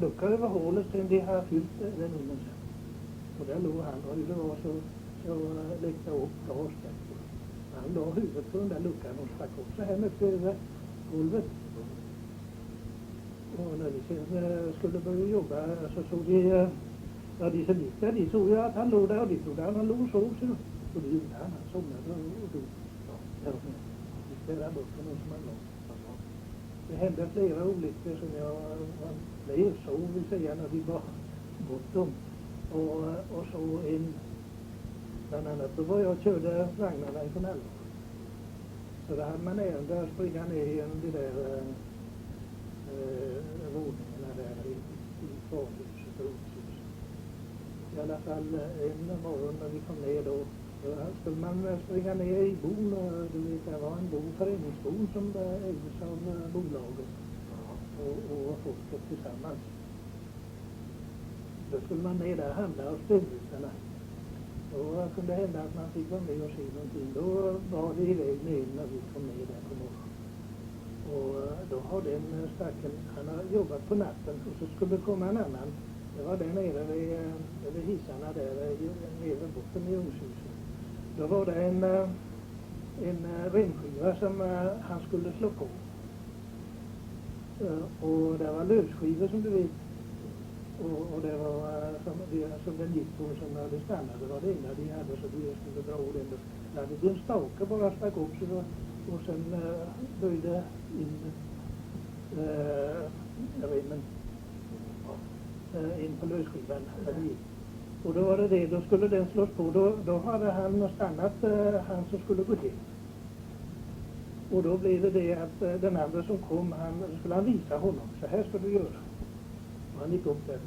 lucka över hålet sen de har fyllt den ugnen sen. Och där låg han och hur det var så läckte upp gas där. Han la huvudet på den där luckan och stack upp så här mycket över golvet. Och när de sen skulle börja jobba så såg de, ja de som gick där, de såg ju att han låg där och de trodde att han låg och sov sig. Och det gjorde han somnade och dog. Ja, de spelade bort honom som han låg. Det hände flera olyckor som jag blev så vill säga när vi var bort dem. Och så en, bland annat då var jag och körde vagnarna ifrån Alva. Så då hade man ärende att springa ner igen de där våningarna där i kvarhuset och upphuset. I alla fall en morgon när vi kom ner då skulle man springa ner i bon. Du vet, det var en föreningsbon som ägdes av bolaget och folket tillsammans. Då skulle man ner där och handla hos spelhutarna. Då kunde det hända att man fick vara med och se någonting. Då var det iväg med när vi kom ner där på morgonen. Och då har den stacken, han har jobbat på natten och så skulle det komma en annan. Det var där nere vid hissarna där nere vid botten i ungshuset. Då var det en remskiva som han skulle slå på. Och det var lösskivor som du vet. Och det var som den gick på som hade stannat. Det var det ena de hade så de skulle dra ur den. Det hade en stake bara stack upp så och sen böjde in remmen in på lösskivan. Och då var det, då skulle den slås på. Då hade han stannat, han som skulle gå hem. Och då blev det att den andra som kom, skulle han visa honom. Så här ska du göra. Och han gick upp där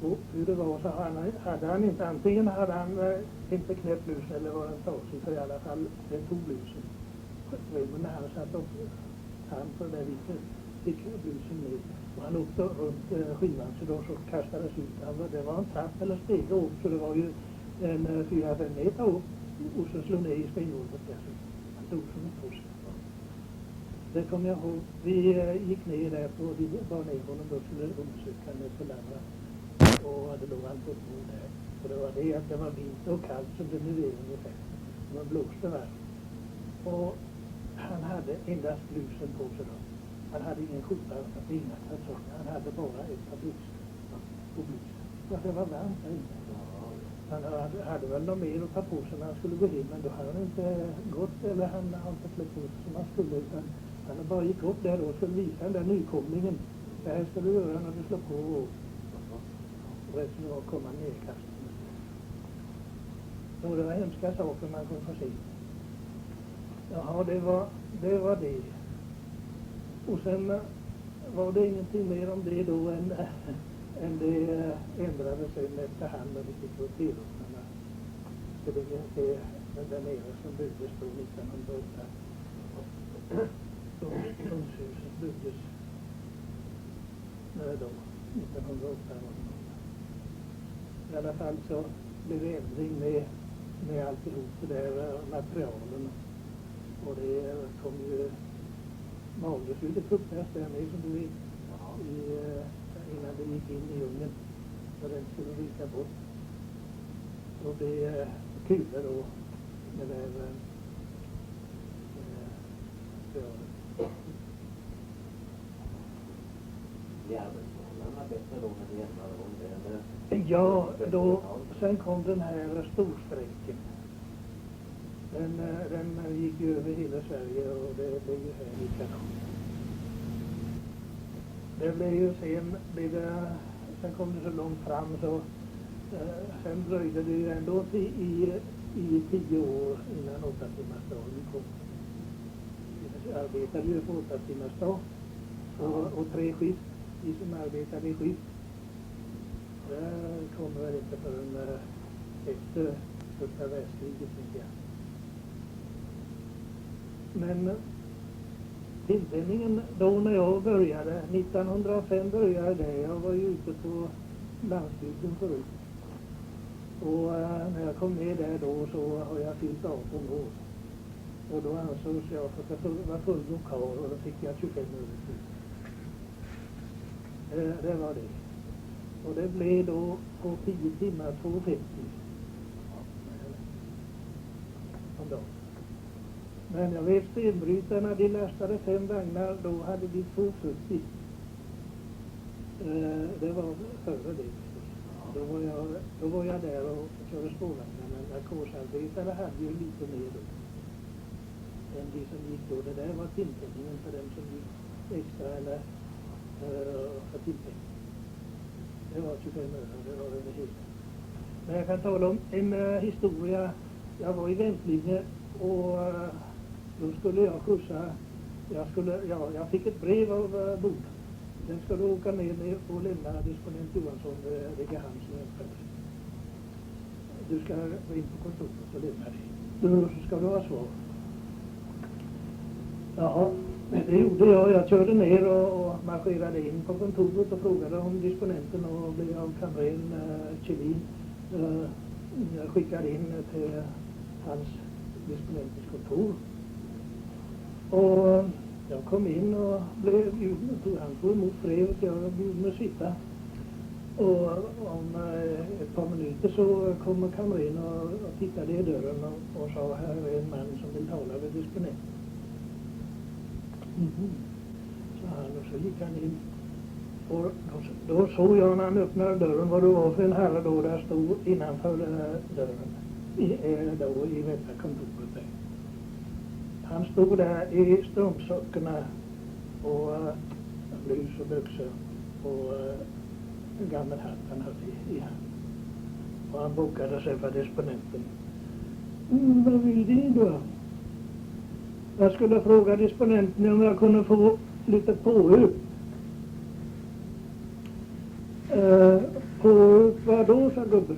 och hur det var så hade han inte, antingen hade han inte knäppt lusen eller var den trasig, för i alla fall den tog lusen. Men när han satt upp han på det viset fick lusen med. Och han åkte runt skivan så då så kastades ut. Det var en trapp eller steg upp så det var ju en 4-5 meter upp och så slog ner i springgolvet där så han dog som en puss. Det kommer jag ihåg. Vi gick ner där på, vi var ner honom då skulle undersöka med på Lamra. Och det låg han på ett bord där. Och det var det att det var vinter och kallt som det nu är ungefär. Det var blåste varmt. Och han hade endast blusen på sig då. Han hade ingen skjorta att innan han hade bara ett par bluser på blusen. Så det var varmt där inne. Han hade väl något mer att ta på sig när han skulle gå hem, men då hade han inte gått eller han har inte klätt på sig som han skulle, utan han bara gick upp där och skulle visa den där nykomlingen. Det här ska du göra när du slår på och resten var att komma ner i kasten. Och det var hemska saker man kunde få se. Jaha, det var det. Och sen var det ingenting mer om det då än det ändrade sig efterhand när vi fick vår tillåtna. Det där nere som byggdes då 1908. Ungshuset byggdes då 1908. I alla fall så blev det ändring med alltihop det där materialen. Och det kom ju maldes ju det fruktansvärt där med som du vet innan det gick in i ugnen. Så den skulle vika bort. Och det kulor då med det där materialet. Det arbetsförhållandena bättre då när det ändrade om det? Ja, då, sen kom den här storstrejken. Den gick ju över hela Sverige och det blev ju här likadant. Det blev ju sen kom det så långt fram så sen dröjde det ju ändå i 10 år innan 8-timmarsdagen kom. Vi arbetade ju på 8-timmarsdag och 3 skift, vi som arbetade i skift. Det kommer väl inte förrän efter första världskriget, tycker jag. Men timpenningen då när jag började, 1905 började det. Jag var ju ute på landsbygden förut. Och när jag kom ner där då så har jag fyllt 18 år. Och då ansågs jag för att jag var full lokal och då fick jag 25 öre till. Det var det. Och det blev då på 10 timmar 2,50 om dagen. Men jag vet stenbrytarna, de lastade 5 vagnar, då hade de 2,40. Det var före det. Då var jag där och körde spårvagnar, men narkosarbetare hade ju lite mer då än de som gick då. Det där var timpenningen för dem som gick extra eller för timpenning. Det var 25 öre, det var över hela. Men jag kan tala om en historia. Jag var i Väntlinge och då skulle jag skjutsa. Jag fick ett brev av Boda. Den skulle åka ner och lämna disponent Johansson vid hans möte. Du ska gå in på kontoret och lämna det. Då ska du ha svar. Jaha, det gjorde jag. Jag körde ner och marscherade in på kontoret och frågade om disponenten och blev av kamren Kjellin skickade in till hans disponentens kontor. Och jag kom in och blev bjuden, han tog emot brevet, jag var bjuden att sitta. Och om ett par minuter så kom kamren och tittade i dörren och sa, här är en man som vill tala med disponenten. Så han, och så gick han in. Och då såg jag när han öppnade dörren vad det var för en herre då där stod innanför dörren. Då i detta kontoret där. Han stod där i strumpsockorna och blus och byxor och en gammal hatt han hade i hand. Och han bokade sig för disponenten. Vad vill de då? Jag skulle fråga disponenten om jag kunde få lite påhug. Påhug vad då, sa gubben.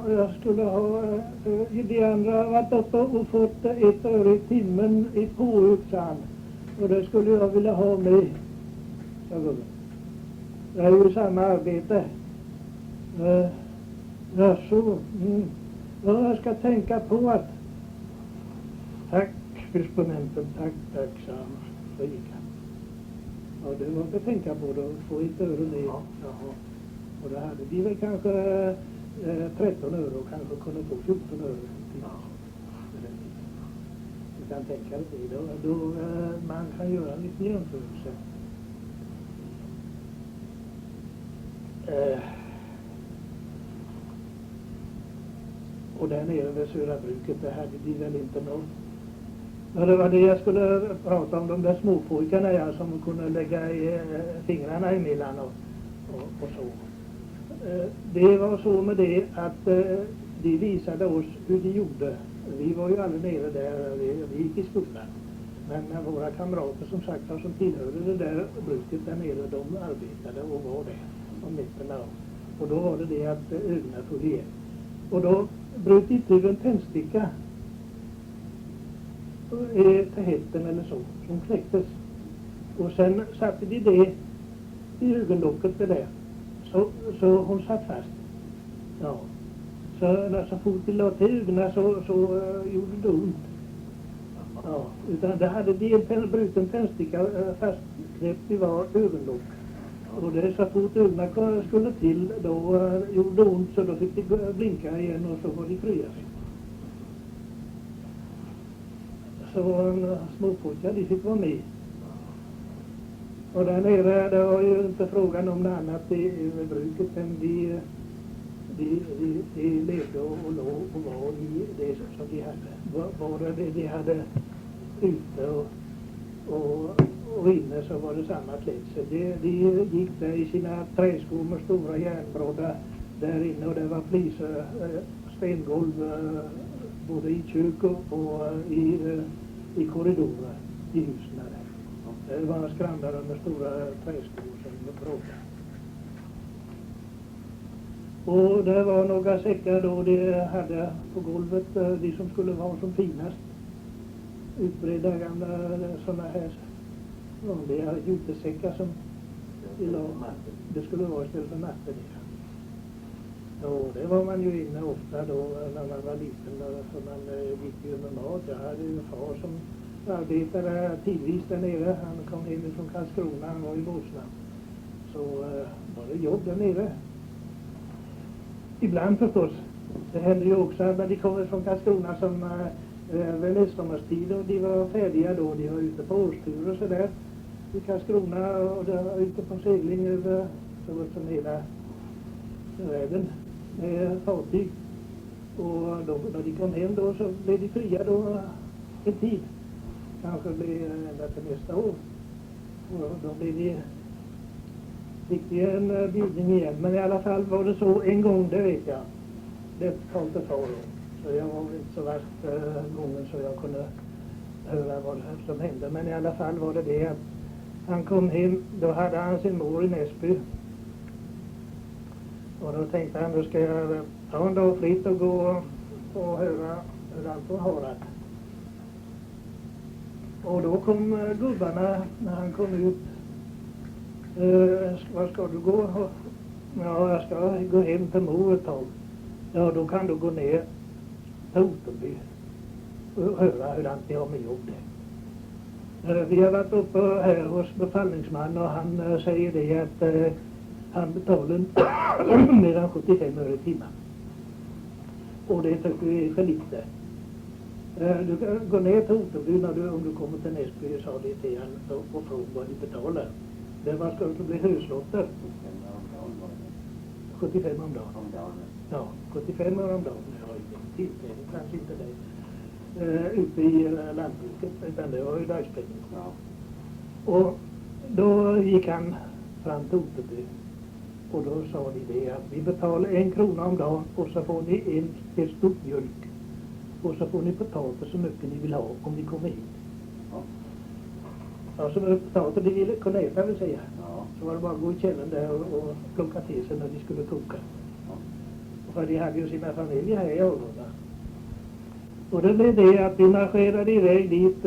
Jag skulle ha, de andra varit uppe och fått 1 öre i timmen i påhug, sa han. Och det skulle jag vilja ha med, sa gubben. Det är ju samma arbete. Jaså, ja, jag ska tänka på att... Tack, disponenten, tack, sa han. Så gick han. Ja, det var att tänka på då, få 1 öre med. Jaha. Och då hade de väl kanske 13 öre och kanske kunde få 14 öre. Du kan tänka dig det, då man kan göra en liten jämförelse. Och där nere vid Södra bruket, där hade de väl inte någon. Ja, det var det jag skulle prata om, de där småpojkarna som kunde lägga fingrarna emellan och så. Det var så med det att de visade oss hur de gjorde. Vi var ju aldrig nere där, vi gick i skolan. Men våra kamrater som sagt som tillhörde det där bruket där nere, de arbetade och var där om nätterna. Och då var det att ögonen tog igen. Och då bröt de ut en tändsticka till hälften eller så, som knäcktes. Och sen satte de det i ögonlocket det där. Så hon satt fast. Ja. Så fort de la till ögonen så gjorde det ont. Ja, utan det hade de en bruten tändsticka fastknäppt i var ögonlock. Och det så fort ögonen skulle till då gjorde det ont, så då fick de blinka igen och så var de fria sig. Så småpojkar, de fick vara med. Och där nere, det var ju inte frågan om något annat i bruket, men de levde och låg och var i det som de hade. Bara det de hade ute och inne så var det samma klädsel. De gick där i sina träskor med stora järnbroddar där inne, och det var flisor, stengolv både i kök och i korridorer i husen där. Det var skrandare med stora träskor som broddar. Och det var några säckar då de hade på golvet, de som skulle vara som finast. Utbredda gamla sådana här vanliga jutesäckar som de la. Det skulle vara istället för mattor. Och det var man ju inne ofta då när man var liten, för man gick ju normalt. Jag hade ju en far som arbetade tidvis där nere. Han kom hem från Karlskrona, han var i Båstad. Så var det jobb där nere. Ibland förstås. Det hände ju också när de kom från Karlskrona som vid nästsommarstid, och de var färdiga då. De var ute på årstur och sådär i Karlskrona, och de var ute på segling över så gott som hela världen med fartyg. Och då, när de kom hem då så blev de fria då en tid. Kanske blir ända till nästa år. Och då blev de fick de en bjudning igen. Men i alla fall var det så en gång, det vet jag. Det kom till far då. Så jag var inte så värst gången så jag kunde höra vad som hände. Men i alla fall var det att han kom hem, då hade han sin mor i Näsby. Och då tänkte han, då ska jag ta en dag fritt och gå och höra hur allt hon har det. Och då kom gubbarna när han kom ut. Var ska du gå? Ja, jag ska gå hem till mor ett tag. Ja, då kan du gå ner till Otterby och höra hur ni har med jobb det. Vi har varit uppe här hos befallningsman, och han säger det att han betalar mer än 75 öre i timmen. Och det tycker vi är för lite. Du kan gå ner till Otterby om du kommer till Näsby, sa det till han, och fråga vad de betalar. Det var ska det bli huslotter. 75 om dagen. Ja, 75 öre om dagen. Jag har ju tillfälligt, kanske inte det. Ute i lantbruket, utan det var ju dagspenning. Ja. Och då gick han fram till Otterby. Och då sa de det att vi betalar 1 krona om dagen, och så får ni ett stort mjölk. Och så får ni potatis så mycket ni vill ha om ni kommer hit. Ja. Ja, så potatis de ville kunna äta, vill säga. Ja. Så var det bara att gå i källaren där och plocka till sig när de skulle koka. Ja. Och för de hade ju sina familjer här i Ålunda. Och det blev det att vi marscherade iväg dit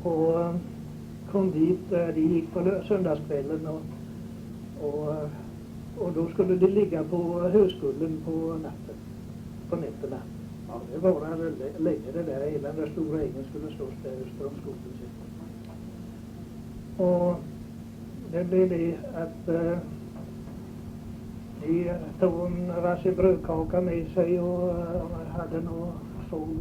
och kom dit där de gick på söndagskvällen. Och då skulle de ligga på höskullen på nätterna. Ja, det var länge det där, hela den stora ängen skulle slås där öster om skogen. Och det blev det att de tog en rasse brödkaka med sig och hade något såg.